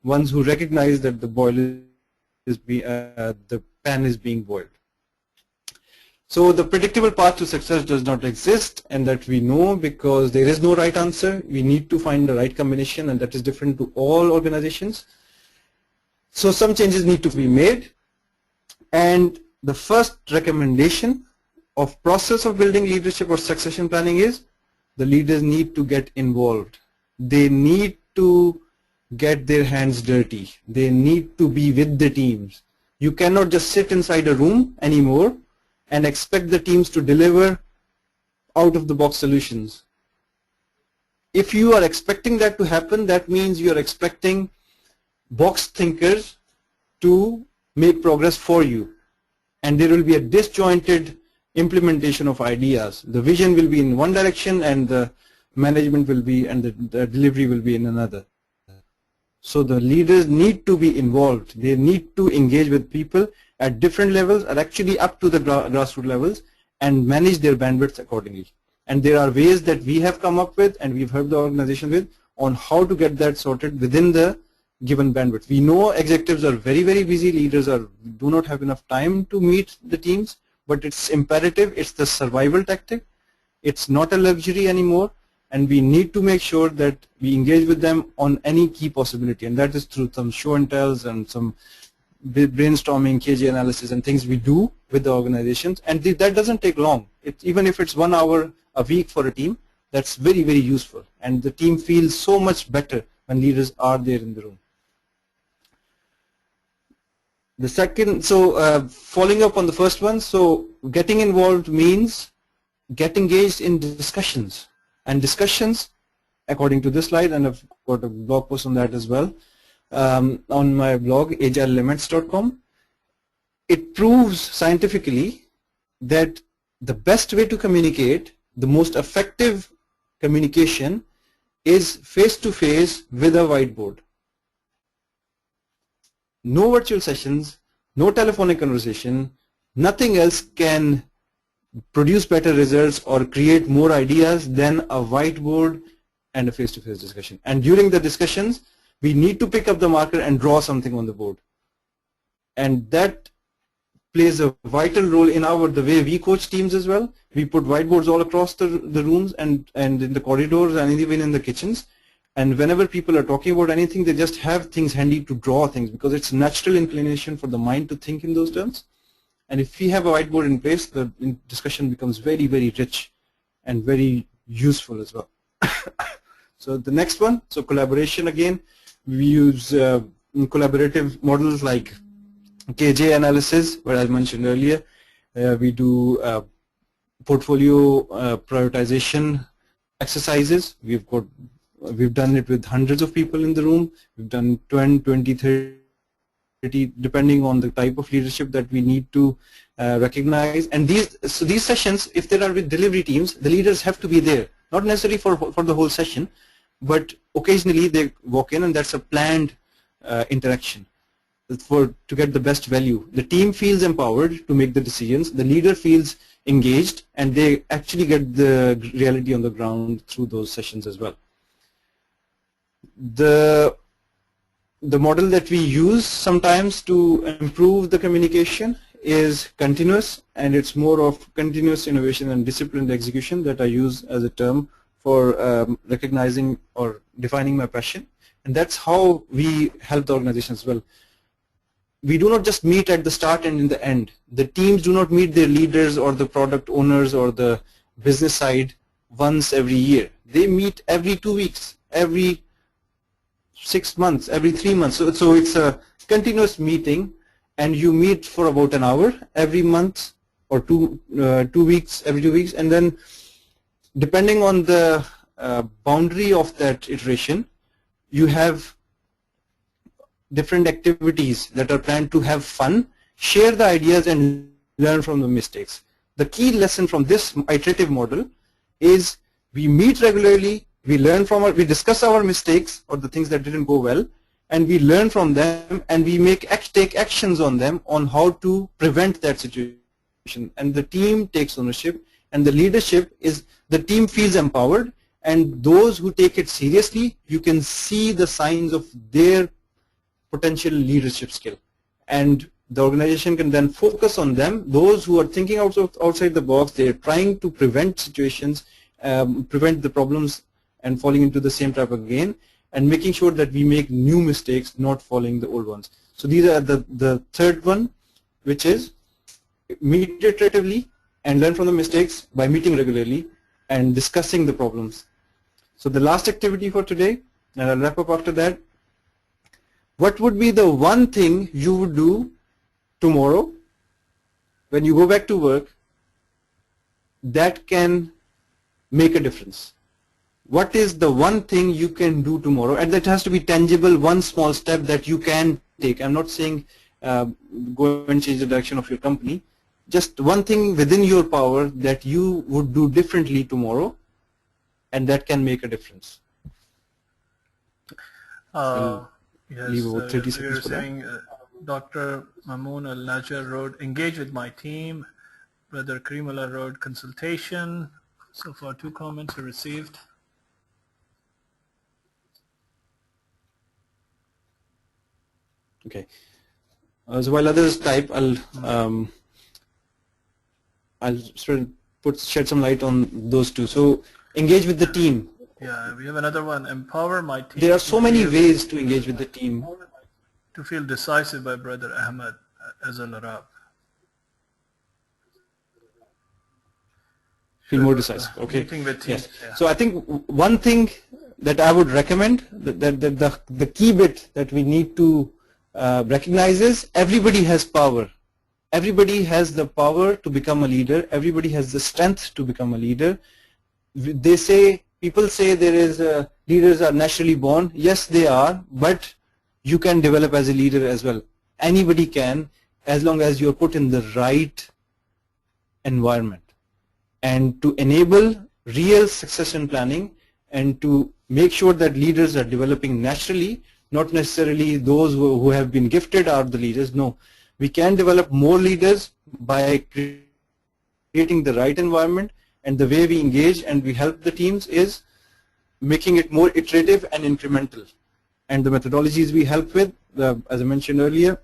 ones who recognize that the pan is being boiled. So the predictable path to success does not exist, and that we know because there is no right answer. We need to find the right combination, and that is different to all organizations. So some changes need to be made, and the first recommendation of process of building leadership or succession planning is the leaders need to get involved. They need to get their hands dirty. They need to be with the teams. You cannot just sit inside a room anymore and expect the teams to deliver out-of-the-box solutions. If you are expecting that to happen, that means you are expecting box thinkers to make progress for you, and there will be a disjointed implementation of ideas. The vision will be in one direction and the management will be, and the delivery will be in another. So the leaders need to be involved. They need to engage with people at different levels, or actually up to the grassroots levels, and manage their bandwidth accordingly. And there are ways that we have come up with and we've helped the organization with on how to get that sorted within the given bandwidth. We know executives are very, very busy, leaders do not have enough time to meet the teams, but it's imperative, it's the survival tactic. It's not a luxury anymore, and we need to make sure that we engage with them on any key possibility, and that is through some show and tells and some brainstorming, KJ analysis, and things we do with the organizations, and that doesn't take long. Even if it's 1 hour a week for a team, that's very, very useful, and the team feels so much better when leaders are there in the room. The second, so following up on the first one, so getting involved means get engaged in discussions, and discussions, according to this slide, and I've got a blog post on that as well, on my blog agileelements.com. It proves scientifically that the best way to communicate, the most effective communication is face-to-face with a whiteboard. No virtual sessions, no telephonic conversation, nothing else can produce better results or create more ideas than a whiteboard and a face-to-face discussion. And during the discussions, we need to pick up the marker and draw something on the board. And that plays a vital role in the way we coach teams as well. We put whiteboards all across the rooms and in the corridors and even in the kitchens. And whenever people are talking about anything, they just have things handy to draw things, because it's natural inclination for the mind to think in those terms. And if we have a whiteboard in place, the discussion becomes very, very rich and very useful as well. So the next one, so collaboration again. We use collaborative models like KJ analysis, what I mentioned earlier. We do portfolio prioritization exercises. We've done it with hundreds of people in the room. We've done 20, 30, depending on the type of leadership that we need to recognize. And these sessions, if there are with delivery teams, the leaders have to be there, not necessarily for the whole session, but occasionally they walk in, and that's a planned interaction to get the best value. The team feels empowered to make the decisions, the leader feels engaged, and they actually get the reality on the ground through those sessions as well. The model that we use sometimes to improve the communication is continuous, and it's more of continuous innovation and disciplined execution that I use as a term for recognizing or defining my passion. And that's how we help the organization as well. We do not just meet at the start and in the end. The teams do not meet their leaders or the product owners or the business side once every year. They meet every 2 weeks, every 6 months, every 3 months. So it's a continuous meeting, and you meet for about an hour every month or 2 weeks, every 2 weeks, and then depending on the boundary of that iteration, you have different activities that are planned to have fun, share the ideas, and learn from the mistakes. The key lesson from this iterative model is we meet regularly, we learn from we discuss our mistakes or the things that didn't go well, and we learn from them, and we take actions on them on how to prevent that situation. And the team takes ownership, and the leadership is the team feels empowered, and those who take it seriously, you can see the signs of their potential leadership skill, and the organization can then focus on them. Those who are thinking outside the box, they're trying to prevent situations, prevent the problems and falling into the same trap again, and making sure that we make new mistakes, not following the old ones. So these are the third one, which is meet iteratively and learn from the mistakes by meeting regularly and discussing the problems. So the last activity for today, and I'll wrap up after that. What would be the one thing you would do tomorrow when you go back to work that can make a difference? What is the one thing you can do tomorrow? And that has to be tangible, one small step that you can take. I'm not saying go and change the direction of your company. Just one thing within your power that you would do differently tomorrow, and that can make a difference. Yes, leave about 30 seconds you're for saying Dr. Mamoon Al-Najjar wrote, engage with my team. Brother Karimullah wrote, consultation. So far 2 comments are received. Okay. So while others type, I'll shed some light on those two. So engage with the team. Yeah, we have another one. Empower my team. There are so many ways to engage with the team. To feel decisive by Brother Ahmed Azal Arab. Feel more decisive. Okay. Meeting with team. Yes. Yeah. So I think one thing that I would recommend, the key bit that we need to recognize is everybody has power. Everybody has the power to become a leader. Everybody has the strength to become a leader. People say leaders are naturally born. Yes, they are, but you can develop as a leader as well. Anybody can, as long as you're put in the right environment. and to enable real succession planning and to make sure that leaders are developing naturally, not necessarily those who have been gifted are the leaders. No, we can develop more leaders by creating the right environment, and the way we engage and we help the teams is making it more iterative and incremental. And the methodologies we help with, as I mentioned earlier,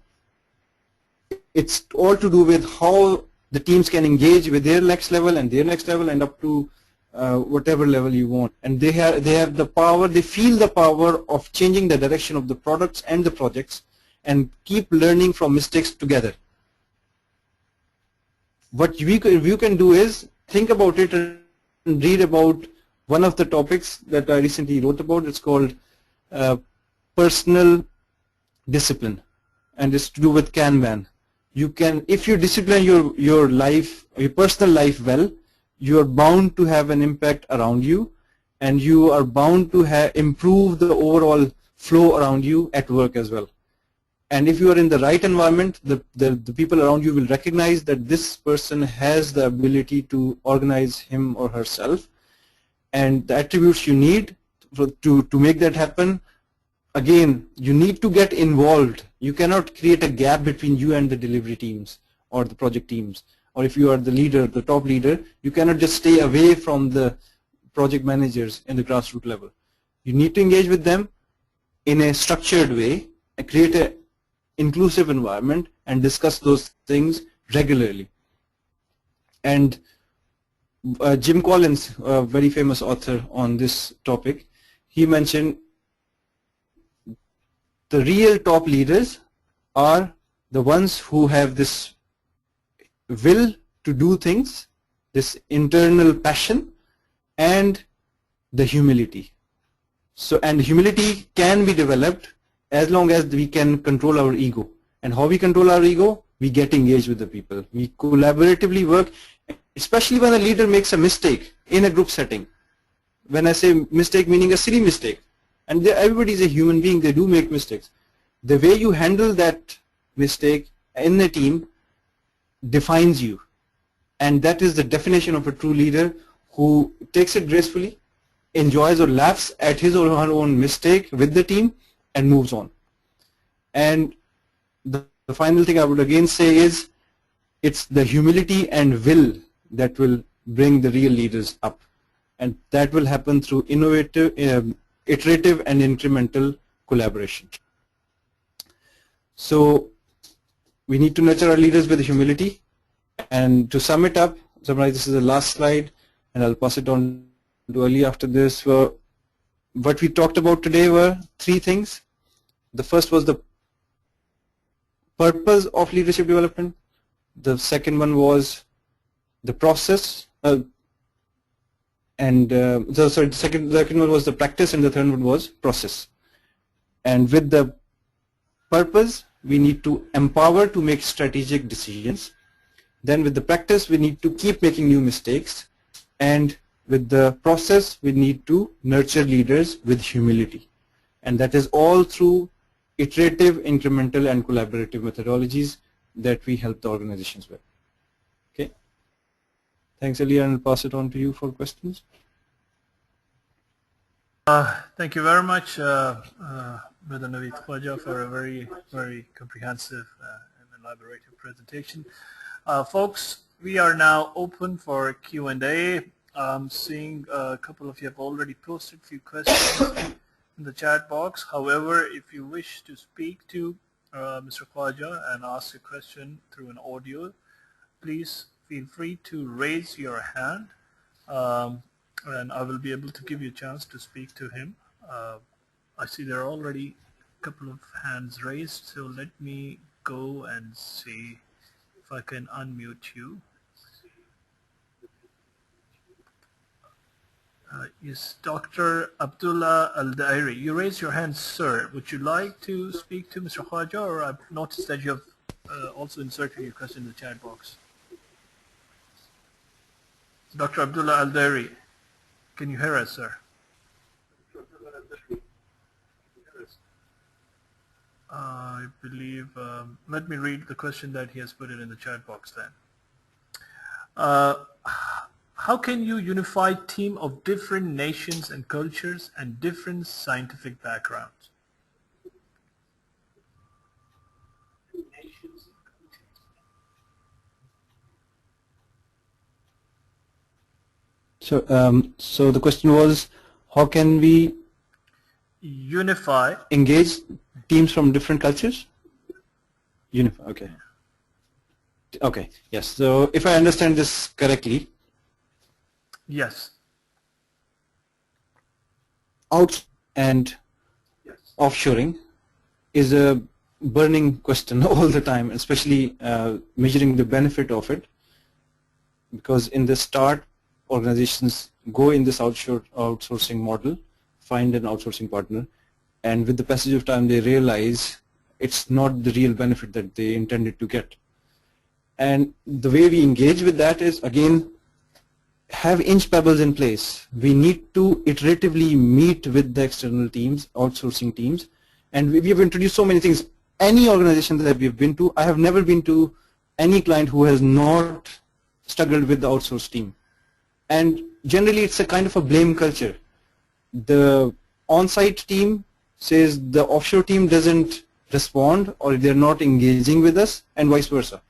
it's all to do with how the teams can engage with their next level and their next level and up to whatever level you want. And they have the power, they feel the power of changing the direction of the products and the projects and keep learning from mistakes together. What you can do is think about it and read about one of the topics that I recently wrote about. It's called personal discipline, and it's to do with Kanban. You can, if you discipline your life, your personal life well, you are bound to have an impact around you, and you are bound to improve the overall flow around you at work as well. And if you are in the right environment, the people around you will recognize that this person has the ability to organize him or herself, and the attributes you need to make that happen. Again, you need to get involved. You cannot create a gap between you and the delivery teams or the project teams. Or if you are the leader, the top leader, you cannot just stay away from the project managers in the grassroots level. You need to engage with them in a structured way and create an inclusive environment and discuss those things regularly. And Jim Collins, a very famous author on this topic, he mentioned the real top leaders are the ones who have this will to do things, this internal passion, and the humility. So, and humility can be developed as long as we can control our ego. And how we control our ego? We get engaged with the people. We collaboratively work, especially when a leader makes a mistake in a group setting. When I say mistake, meaning a silly mistake. And everybody is a human being, they do make mistakes. The way you handle that mistake in a team defines you. And that is the definition of a true leader, who takes it gracefully, enjoys or laughs at his or her own mistake with the team, and moves on. And the final thing I would again say is, it's the humility and will that will bring the real leaders up. And that will happen through innovative, iterative and incremental collaboration. So we need to nurture our leaders with humility. And to sum it up, summarize, this is the last slide, and I'll pass it on to Ali after this. What we talked about today were three things. The first was the purpose of leadership development. The second one was the process, the second one was the practice, and the third one was process. And with the purpose, we need to empower to make strategic decisions. Then with the practice, we need to keep making new mistakes. And with the process, we need to nurture leaders with humility. And that is all through iterative, incremental, and collaborative methodologies that we help the organizations with. Okay. Thanks, Ali, and I'll pass it on to you for questions. Thank you very much, Brother Naveed Khwaja, for a very, very comprehensive and elaborative presentation. Folks, we are now open for Q&A. I'm seeing a couple of you have already posted a few questions in the chat box. However, if you wish to speak to Mr. Khwaja and ask a question through an audio, please feel free to raise your hand, and I will be able to give you a chance to speak to him. I see there are already a couple of hands raised, so let me go and see if I can unmute you. Yes, Dr. Abdullah Al-Dairi, you raised your hand, sir. Would you like to speak to Mr. Khwaja, or I've noticed that you have also inserted your question in the chat box. Dr. Abdullah Al-Dairi, can you hear us, sir? I believe, let me read the question that he has put it in the chat box then. how can you unify a team of different nations and cultures and different scientific backgrounds? So the question was, how can we Unify. engage teams from different cultures? Unify, okay. Okay, yes. So if I understand this correctly, Yes. out and offshoring is a burning question all the time, especially measuring the benefit of it, because in the start, organizations go in this outsourcing model, find an outsourcing partner, and with the passage of time they realize it's not the real benefit that they intended to get. And the way we engage with that is, again, have inch pebbles in place. We need to iteratively meet with the external teams, outsourcing teams, and we have introduced so many things. Any organization that we've been to, I have never been to any client who has not struggled with the outsourced team. And generally it's a kind of a blame culture. The on-site team says the offshore team doesn't respond or they're not engaging with us, and vice versa.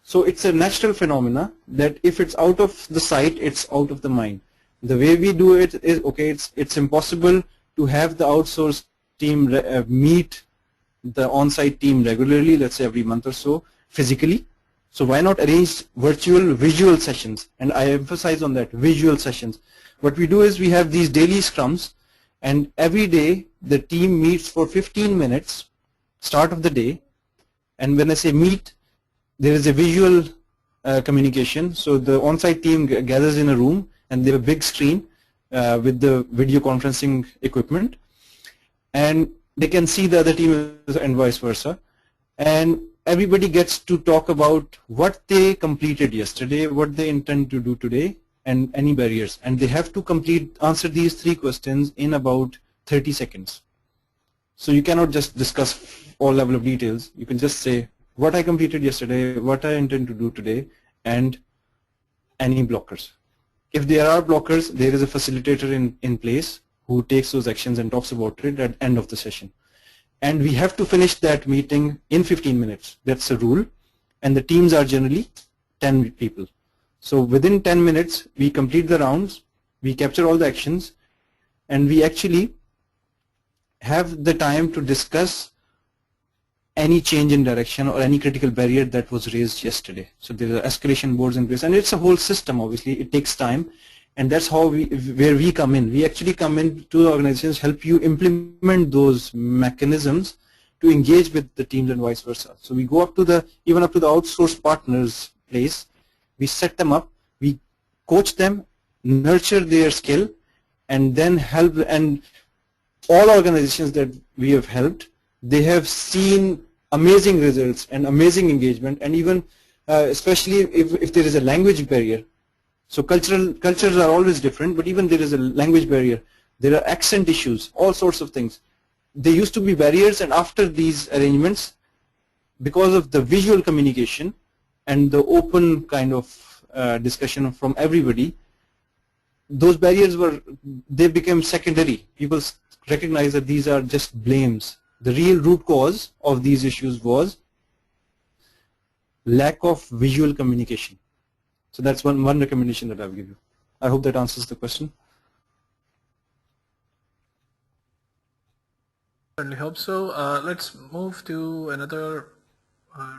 So it's a natural phenomena that if it's out of the sight, it's out of the mind. The way we do it is, okay, it's impossible to have the outsourced team meet the on-site team regularly, let's say every month or so, physically. So why not arrange virtual visual sessions? And I emphasize on that, visual sessions. What we do is we have these daily scrums, and every day the team meets for 15 minutes, start of the day. And when I say meet, there is a visual communication. So the on-site team gathers in a room and they have a big screen with the video conferencing equipment, and they can see the other team and vice versa. And everybody gets to talk about what they completed yesterday, what they intend to do today, and any barriers. And they have to answer these 3 questions in about 30 seconds. So you cannot just discuss all level of details. You can just say what I completed yesterday, what I intend to do today, and any blockers. If there are blockers, there is a facilitator in place who takes those actions and talks about it at the end of the session. And we have to finish that meeting in 15 minutes. That's a rule. And the teams are generally 10 people. So within 10 minutes, we complete the rounds, we capture all the actions, and we actually have the time to discuss any change in direction or any critical barrier that was raised yesterday. So there are escalation boards in place, and it's a whole system. Obviously, it takes time, and that's how where we come in. We actually come in to the organizations, help you implement those mechanisms to engage with the teams and vice versa. So we go up to even up to the outsourced partners place. We set them up, we coach them, nurture their skill, and then help. And all organizations that we have helped, they have seen amazing results and amazing engagement, and even especially if there is a language barrier. So cultures are always different, but even there is a language barrier. There are accent issues, all sorts of things. There used to be barriers, and after these arrangements, because of the visual communication and the open kind of discussion from everybody, those barriers they became secondary. People recognize that these are just blames. The real root cause of these issues was lack of visual communication. So that's one recommendation that I will give you. I hope that answers the question. Certainly hope so. Let's move to another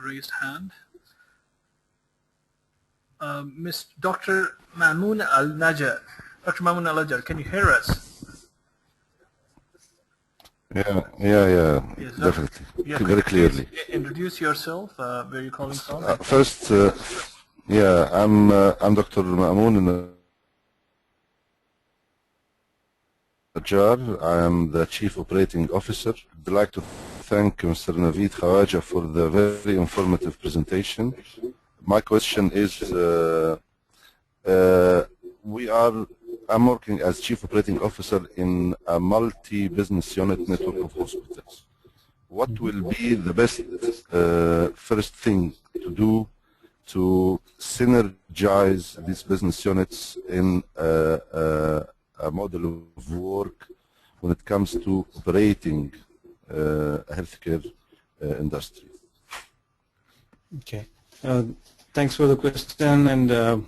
raised hand. Miss Dr. Mamoon Al-Najjar. Dr. Mamoon Al-Najjar, can you hear us? Yeah, Yes, definitely, yeah, very clearly. Introduce yourself. Where are you calling from? First, I'm Dr. Mamoon Al-Najjar. I am the Chief Operating Officer. I'd like to thank Mr. Naveed Khawaja for the very informative presentation. My question is, I'm working as Chief Operating Officer in a multi-business unit network of hospitals. What will be the best first thing to do to synergize these business units in a model of work when it comes to operating a healthcare industry? Okay. Thanks for the question, and I'm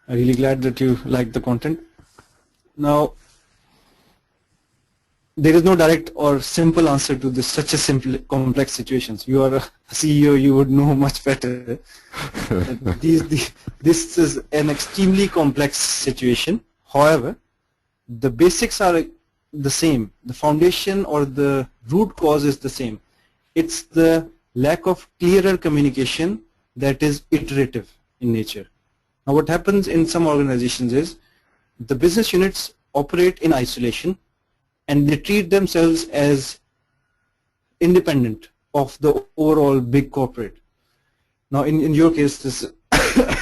really glad that you liked the content. Now, there is no direct or simple answer to this such a simple complex situations. You are a CEO, you would know much better. This is an extremely complex situation. However, the basics are the same. The foundation or the root cause is the same. It's the lack of clearer communication that is iterative in nature. Now what happens in some organizations is the business units operate in isolation and they treat themselves as independent of the overall big corporate. Now in your case, this is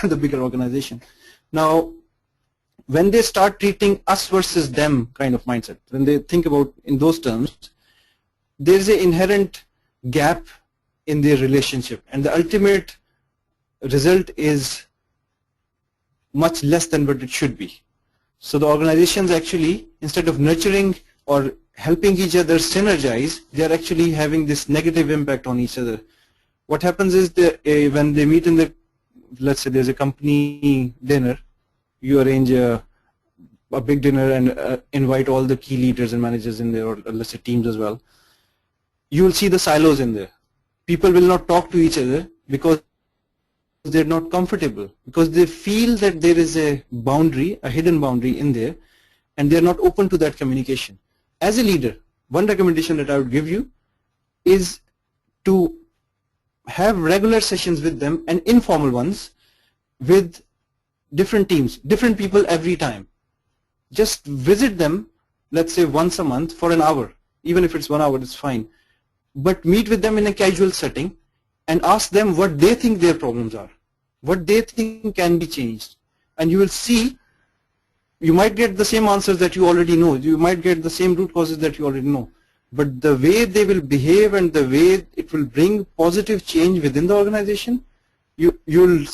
the bigger organization. Now when they start treating us versus them kind of mindset, when they think about in those terms, there is an inherent gap in their relationship, and the ultimate result is much less than what it should be. So the organizations actually, instead of nurturing or helping each other synergize, they are actually having this negative impact on each other. What happens is that when they meet in the, let's say there's a company dinner, you arrange a big dinner and invite all the key leaders and managers in there, or let's say teams as well. You will see the silos in there. People will not talk to each other because they're not comfortable, because they feel that there is a boundary, a hidden boundary in there, and they're not open to that communication. As a leader, one recommendation that I would give you is to have regular sessions with them and informal ones with different teams, different people every time. Just visit them, let's say once a month for an hour. Even if it's 1 hour, it's fine. But meet with them in a casual setting and ask them what they think their problems are, what they think can be changed. And you will see, you might get the same answers that you already know. You might get the same root causes that you already know. But the way they will behave and the way it will bring positive change within the organization, you'll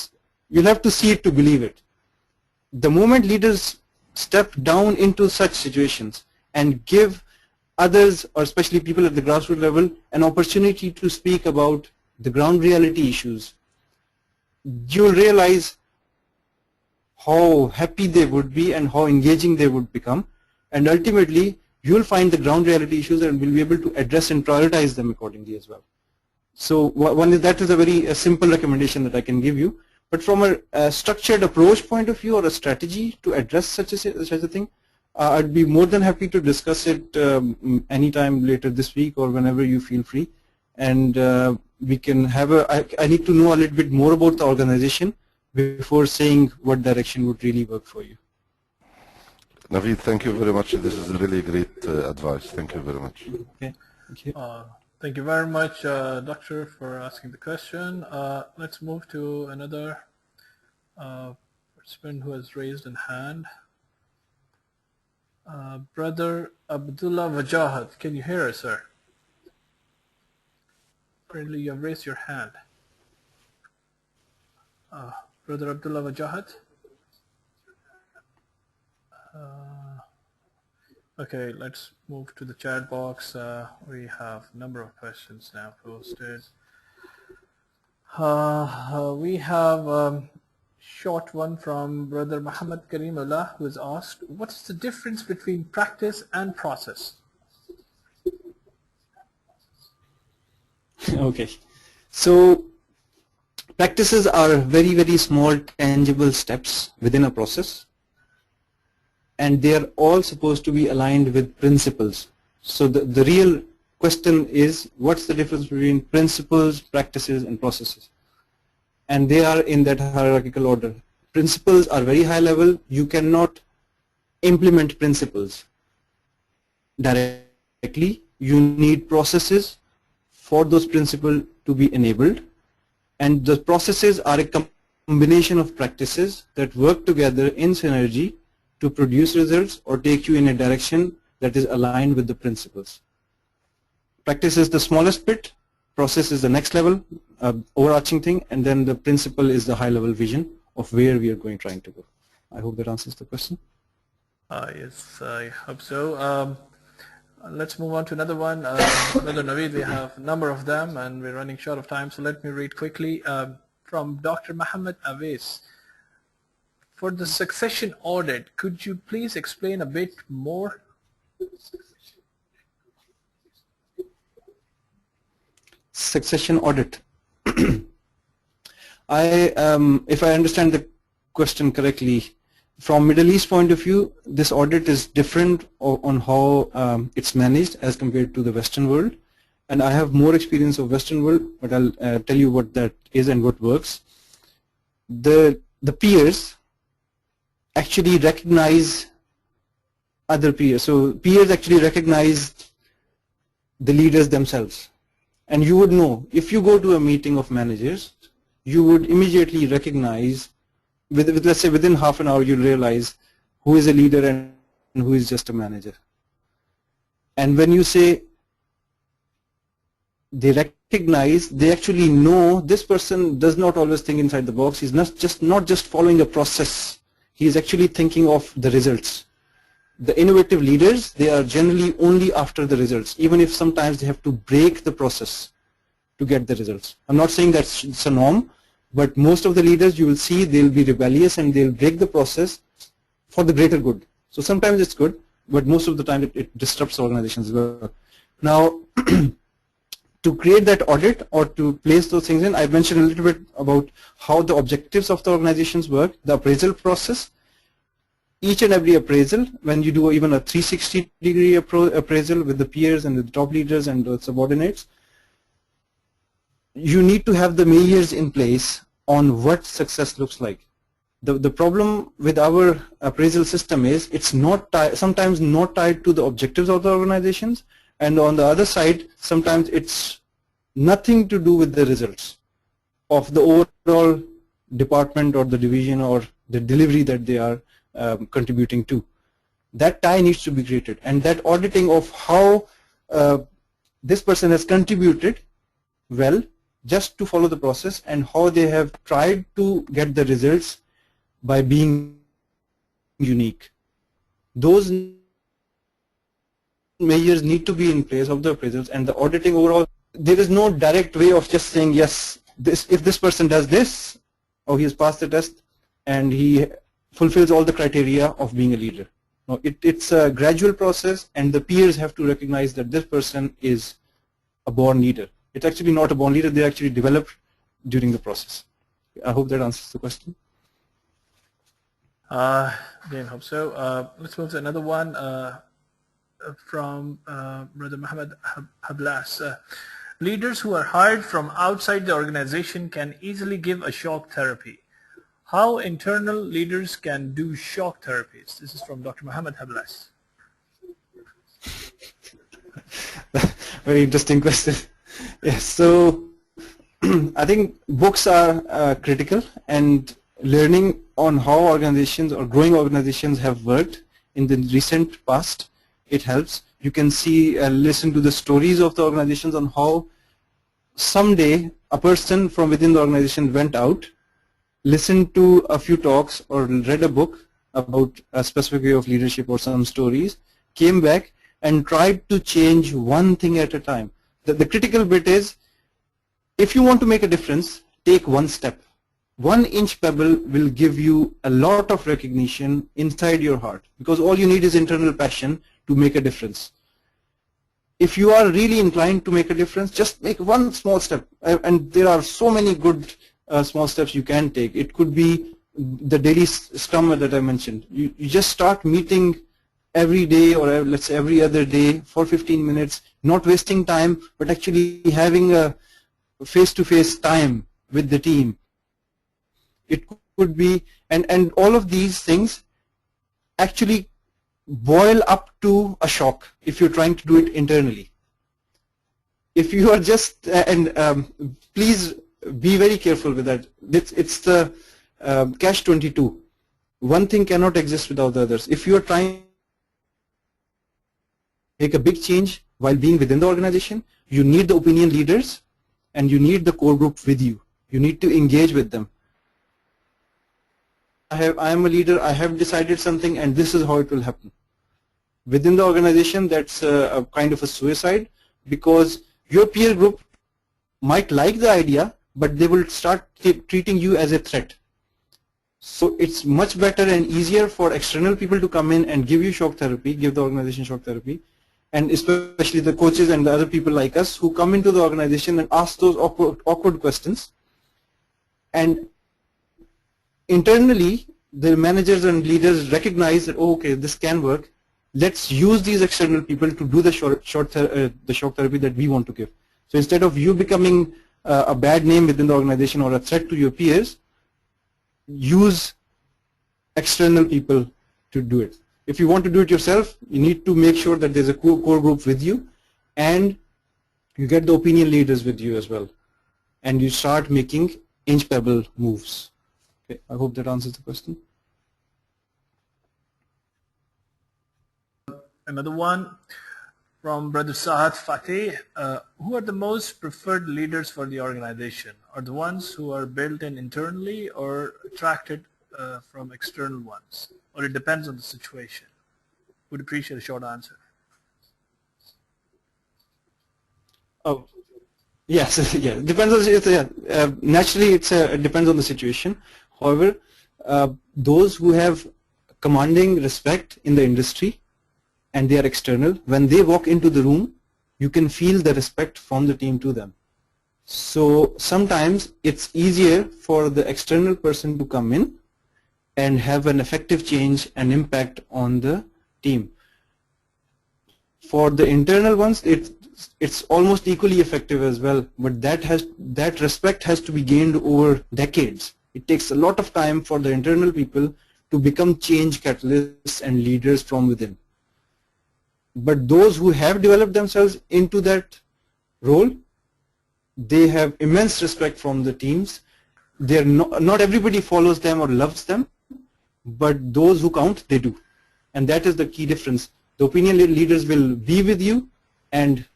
have to see it to believe it. The moment leaders step down into such situations and give others, or especially people at the grassroots level, an opportunity to speak about the ground reality issues, you will realize how happy they would be and how engaging they would become, and ultimately you will find the ground reality issues and will be able to address and prioritize them accordingly as well. So that is a very simple recommendation that I can give you. But from a structured approach point of view or a strategy to address such a thing, I'd be more than happy to discuss it anytime later this week or whenever you feel free. And we can have I need to know a little bit more about the organization before saying what direction would really work for you. Naveed, thank you very much. This is really great advice. Thank you very much. Okay. Thank you. Thank you very much, Doctor, for asking the question. Let's move to another participant who has raised a hand. Brother Abdullah Wajahat, can you hear us, sir? Apparently you have raised your hand. Brother Abdullah Wajahat? Okay, let's move to the chat box. We have a number of questions now posted. We have a short one from Brother Muhammad Karimullah, who has asked, what is the difference between practice and process? Okay, so practices are very, very small tangible steps within a process, and they are all supposed to be aligned with principles. So the real question is, what's the difference between principles, practices, and processes? And they are in that hierarchical order. Principles are very high level. You cannot implement principles directly. You need processes for those principles to be enabled, and the processes are a combination of practices that work together in synergy to produce results or take you in a direction that is aligned with the principles. Practice is the smallest bit, process is the next level, overarching thing, and then the principle is the high level vision of where we are trying to go. I hope that answers the question. Yes, I hope so. Let's move on to another one. Brother Naveed, we have a number of them and we're running short of time, so let me read quickly. From Dr. Muhammad Awais. For the succession audit, could you please explain a bit more? Succession audit. If I understand the question correctly, from Middle East point of view, this audit is different on how it's managed as compared to the Western world. And I have more experience of Western world, but I'll tell you what that is and what works. The peers actually recognize other peers. So peers actually recognize the leaders themselves. And you would know, if you go to a meeting of managers, you would immediately recognize, let's say within half an hour, you'll realize who is a leader and who is just a manager. And when you say they recognize, they actually know this person does not always think inside the box. He's not just following a process. He is actually thinking of the results. The innovative leaders, they are generally only after the results, even if sometimes they have to break the process to get the results. I'm not saying that's a norm, but most of the leaders you will see, they'll be rebellious and they'll break the process for the greater good. So sometimes it's good, but most of the time it disrupts organizations as well. Now, to create that audit or to place those things in, I mentioned a little bit about how the objectives of the organizations work, the appraisal process. Each and every appraisal, when you do even a 360-degree appraisal with the peers and the top leaders and the subordinates, you need to have the measures in place on what success looks like. The problem with our appraisal system is it's not sometimes not tied to the objectives of the organizations, and on the other side, sometimes it's nothing to do with the results of the overall department or the division or the delivery that they are contributing to. That tie needs to be created, and that auditing of how this person has contributed well just to follow the process and how they have tried to get the results by being unique. Those measures need to be in place of the appraisals and the auditing overall. There is no direct way of just saying, yes, if this person does this, or he has passed the test and he fulfills all the criteria of being a leader. No, it's a gradual process, and the peers have to recognize that this person is a born leader. It's actually not a born leader, they actually developed during the process. I hope that answers the question. Again, hope so. Let's move to another one from Brother Muhammad Hablas. Leaders who are hired from outside the organization can easily give a shock therapy. How internal leaders can do shock therapies? This is from Dr. Muhammad Hablas. Very interesting question. Yes, so I think books are critical, and learning on how organizations or growing organizations have worked in the recent past, it helps. You can see and listen to the stories of the organizations on how someday a person from within the organization went out, listened to a few talks or read a book about a specific way of leadership or some stories, came back and tried to change one thing at a time. The critical bit is, if you want to make a difference, take one step. 1-inch pebble will give you a lot of recognition inside your heart, because all you need is internal passion to make a difference. If you are really inclined to make a difference, just make one small step. And there are so many good small steps you can take. It could be the daily scrum that I mentioned. You just start meeting every day, or let's say every other day for 15 minutes, not wasting time, but actually having a face-to-face time with the team. It could be, and all of these things actually boil up to a shock if you're trying to do it internally. If you are just, please be very careful with that. It's the catch-22. One thing cannot exist without the others. If you are trying to make a big change while being within the organization, you need the opinion leaders and you need the core group with you. You need to engage with them. I am a leader, I have decided something, and this is how it will happen. Within the organization, that's a kind of a suicide, because your peer group might like the idea, but they will start treating you as a threat. So it's much better and easier for external people to come in and give you shock therapy, give the organization shock therapy, and especially the coaches and the other people like us who come into the organization and ask those awkward questions. And internally, the managers and leaders recognize that, oh, okay, this can work. Let's use these external people to do the shock therapy that we want to give. So instead of you becoming a bad name within the organization or a threat to your peers, use external people to do it. If you want to do it yourself, you need to make sure that there's a core group with you, and you get the opinion leaders with you as well, and you start making inch pebble moves. Okay, I hope that answers the question. Another one from Brother Sahat Fateh. Who are the most preferred leaders for the organization? Are the ones who are built in internally or attracted from external ones? Or it depends on the situation? Would appreciate a short answer. Oh, yes, yeah. Depends on naturally, it depends on the situation. However, those who have commanding respect in the industry and they are external, when they walk into the room, you can feel the respect from the team to them. So sometimes it's easier for the external person to come in and have an effective change and impact on the team. For the internal ones, it's almost equally effective as well, but that respect has to be gained over decades. It takes a lot of time for the internal people to become change catalysts and leaders from within. But those who have developed themselves into that role, they have immense respect from the teams. They're not everybody follows them or loves them, but those who count, they do. And that is the key difference. The opinion leaders will be with you and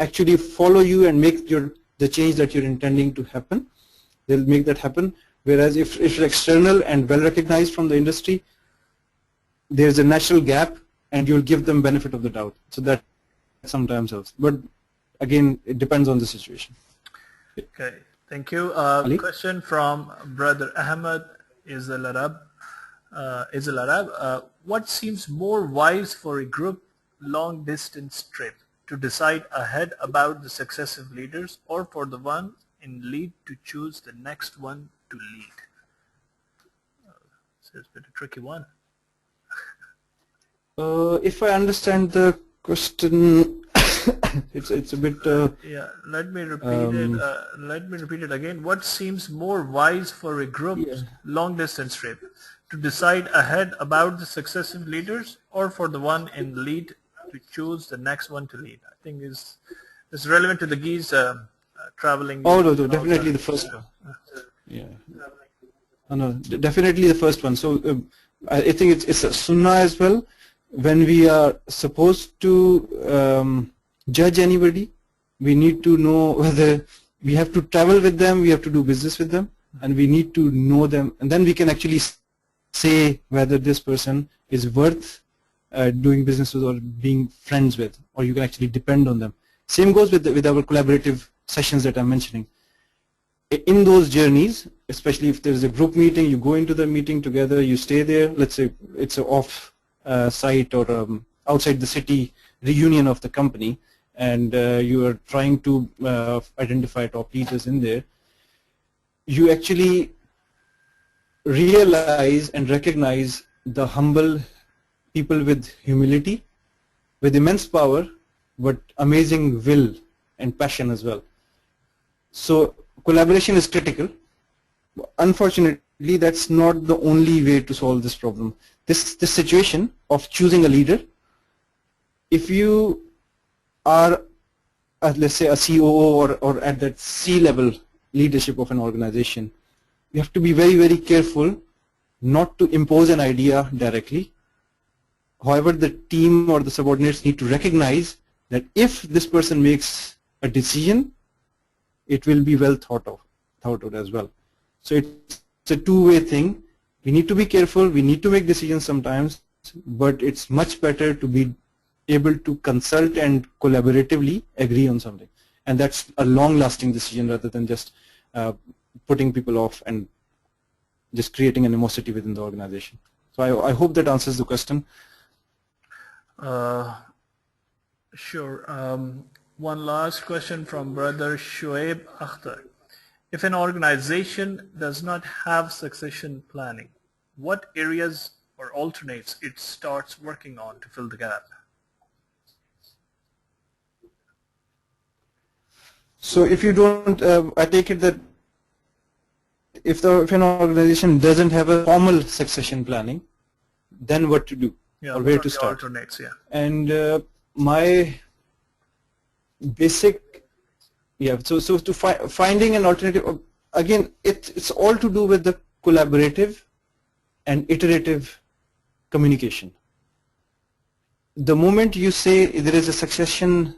actually follow you and make the change that you're intending to happen. They'll make that happen. Whereas if it's external and well recognized from the industry, there's a natural gap and you'll give them benefit of the doubt. So that sometimes helps. But again, it depends on the situation. Okay, thank you. Question from Brother Ahmed Izal Arab. What seems more wise for a group long distance trip, to decide ahead about the successive leaders, or for the one in lead to choose the next one to lead? So it's a bit a tricky one. If I understand the question, it's a bit. Yeah, let me repeat it. Let me repeat it again. What seems more wise for a group long distance trip, to decide ahead about the successive leaders, or for the one in lead to choose the next one to lead? I think is relevant to the geese traveling. Oh no, definitely the first one. Yeah. Oh, no, definitely the first one. So I think it's a sunnah as well. When we are supposed to judge anybody, we need to know whether we have to travel with them, we have to do business with them, and we need to know them, and then we can actually say whether this person is worth doing business with or being friends with, or you can actually depend on them. Same goes with our collaborative sessions that I'm mentioning. In those journeys, especially if there's a group meeting, you go into the meeting together, you stay there. Let's say it's an off site or outside the city reunion of the company, and you are trying to identify top leaders in there. You actually realize and recognize the humble people with humility, with immense power, but amazing will and passion as well. So collaboration is critical. Unfortunately, that's not the only way to solve this problem. This situation of choosing a leader, if you are, let's say, a COO or at that C-level leadership of an organization, you have to be very, very careful not to impose an idea directly. However, the team or the subordinates need to recognize that if this person makes a decision, it will be well thought out as well. So it's a two-way thing. We need to be careful, we need to make decisions sometimes, but it's much better to be able to consult and collaboratively agree on something. And that's a long-lasting decision rather than just putting people off and just creating animosity within the organization. So I hope that answers the question. Sure. One last question from Brother Shoaib Akhtar. If an organization does not have succession planning, what areas or alternates it starts working on to fill the gap? So if you don't, I take it that if an organization doesn't have a formal succession planning, then what to do, or where to start? Alternates, yeah. And my basic, so to finding an alternative, again, it's all to do with the collaborative and iterative communication. The moment you say there is a succession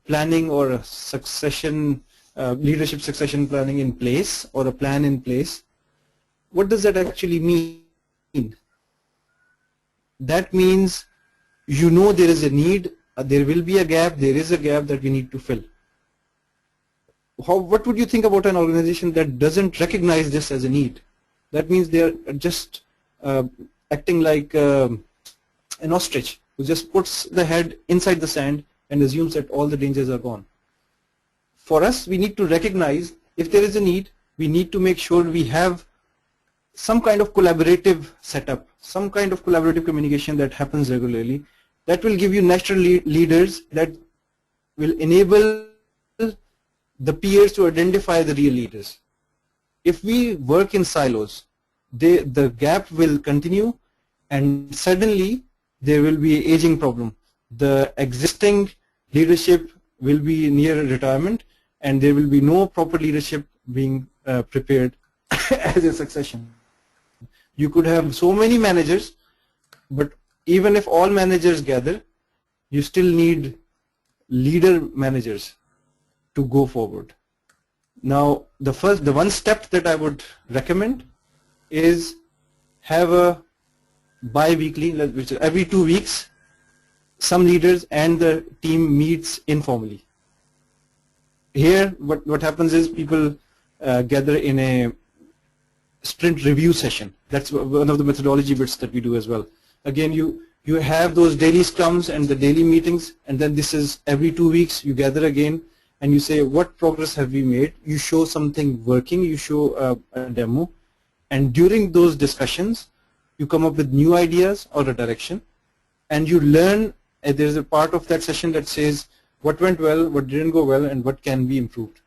planning or a succession leadership succession planning in place or a plan in place, what does that actually mean? That means you know there is a need, there will be a gap, there is a gap that we need to fill. What would you think about an organization that doesn't recognize this as a need? That means they are just acting like an ostrich who just puts the head inside the sand and assumes that all the dangers are gone. For us, we need to recognize if there is a need, we need to make sure we have some kind of collaborative setup, some kind of collaborative communication that happens regularly. That will give you natural leaders that will enable the peers to identify the real leaders. If we work in silos, the gap will continue, and suddenly there will be an aging problem. The existing leadership will be near retirement, and there will be no proper leadership being prepared as a succession. You could have so many managers, but even if all managers gather, you still need leader managers to go forward. Now, the one step that I would recommend is have a bi-weekly, which is every 2 weeks, some leaders and the team meets informally. Here, what happens is people gather in a sprint review session. That's one of the methodology bits that we do as well. Again, you have those daily scrums and the daily meetings, and then this is every 2 weeks you gather again and you say what progress have we made. You show something working, you show a demo, and during those discussions you come up with new ideas or a direction, and you learn. There's a part of that session that says what went well, what didn't go well, and what can be improved.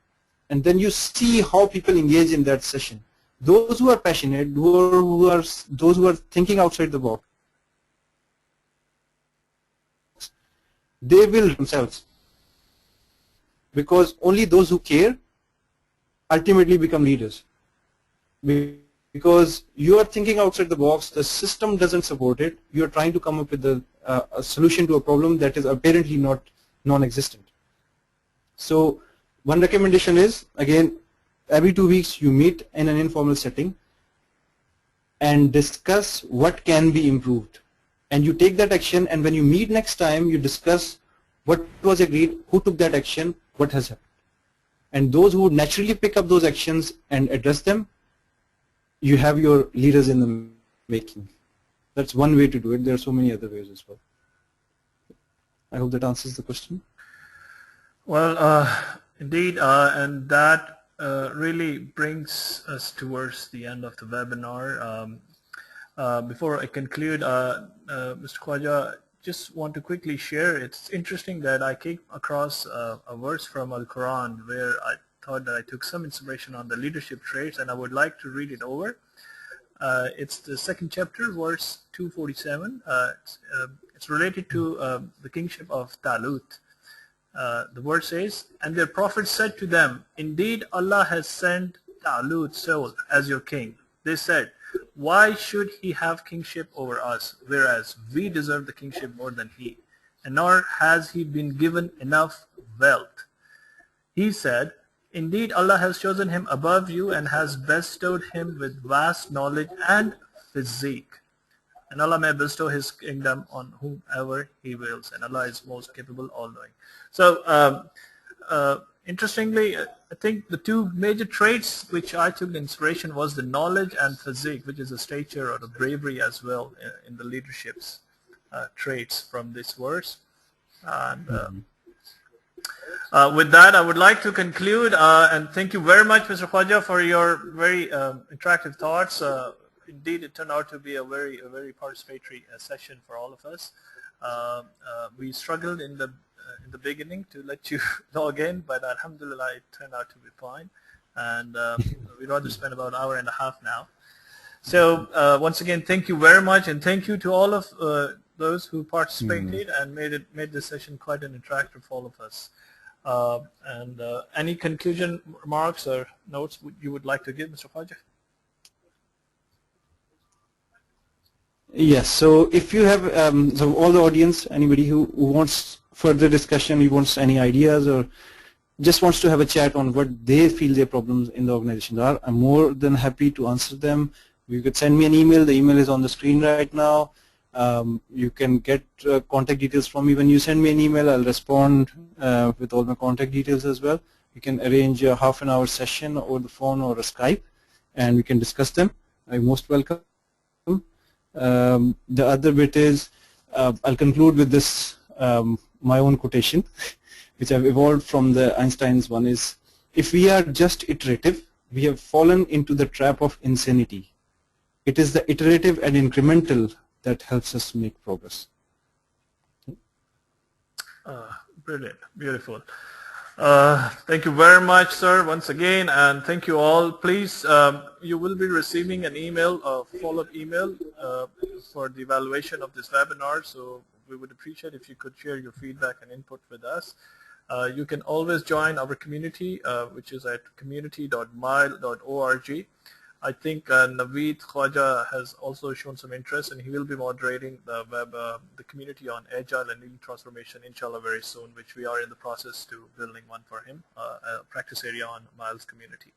And then you see how people engage in that session. Those who are passionate, those who are thinking outside the box, they will themselves, because only those who care ultimately become leaders. Because you are thinking outside the box, the system doesn't support it, you are trying to come up with a solution to a problem that is apparently non-existent. So one recommendation is, again, every 2 weeks you meet in an informal setting and discuss what can be improved. And you take that action, and when you meet next time, you discuss what was agreed, who took that action, what has happened. And those who would naturally pick up those actions and address them, you have your leaders in the making. That's one way to do it. There are so many other ways as well. I hope that answers the question. Well, indeed, and that really brings us towards the end of the webinar. Before I conclude, Mr. Khwaja, just want to quickly share, it's interesting that I came across a verse from Al-Quran where I thought that I took some inspiration on the leadership traits, and I would like to read it over. It's the 2nd chapter, verse 247. It's related to the kingship of Talut. The word says, "And their prophet said to them, indeed Allah has sent Talut's soul as your king. They said, why should he have kingship over us, whereas we deserve the kingship more than he? And nor has he been given enough wealth. He said, Indeed, Allah has chosen him above you and has bestowed him with vast knowledge and physique. And Allah may bestow his kingdom on whomever he wills, and Allah is most capable, all-knowing. So, interestingly, I think the two major traits which I took the inspiration was the knowledge and physique, which is a stature or the bravery as well in the leadership's traits from this verse. And with that, I would like to conclude, and thank you very much, Mr. Khwaja, for your very interactive thoughts. Indeed, it turned out to be a very participatory session for all of us. We struggled in the beginning to let you log in, but alhamdulillah, it turned out to be fine. And we'd rather spend about an hour and a half now. So once again, thank you very much, and thank you to all of those who participated and made this session quite an interactive for all of us. Any conclusion remarks or notes you would like to give, Mr. Khwaja? Yes, so if you have, so all the audience, anybody who wants further discussion, who wants any ideas or just wants to have a chat on what they feel their problems in the organization are, I'm more than happy to answer them. You could send me an email. The email is on the screen right now. You can get contact details from me. When you send me an email, I'll respond with all my contact details as well. You can arrange a half an hour session over the phone or a Skype, and we can discuss them. You're most welcome. The other bit is, I'll conclude with this, my own quotation, which I've evolved from the Einstein's one is, if we are just iterative, we have fallen into the trap of insanity. It is the iterative and incremental that helps us make progress. Brilliant, beautiful. Thank you very much, sir, once again, and thank you all. Please, you will be receiving an email, a follow-up email for the evaluation of this webinar, so we would appreciate if you could share your feedback and input with us. You can always join our community, which is at community.mile.org. I think Naveed Khwaja has also shown some interest, and he will be moderating the community on Agile and Lean Transformation, inshallah, very soon, which we are in the process to building one for him, a practice area on Miles community.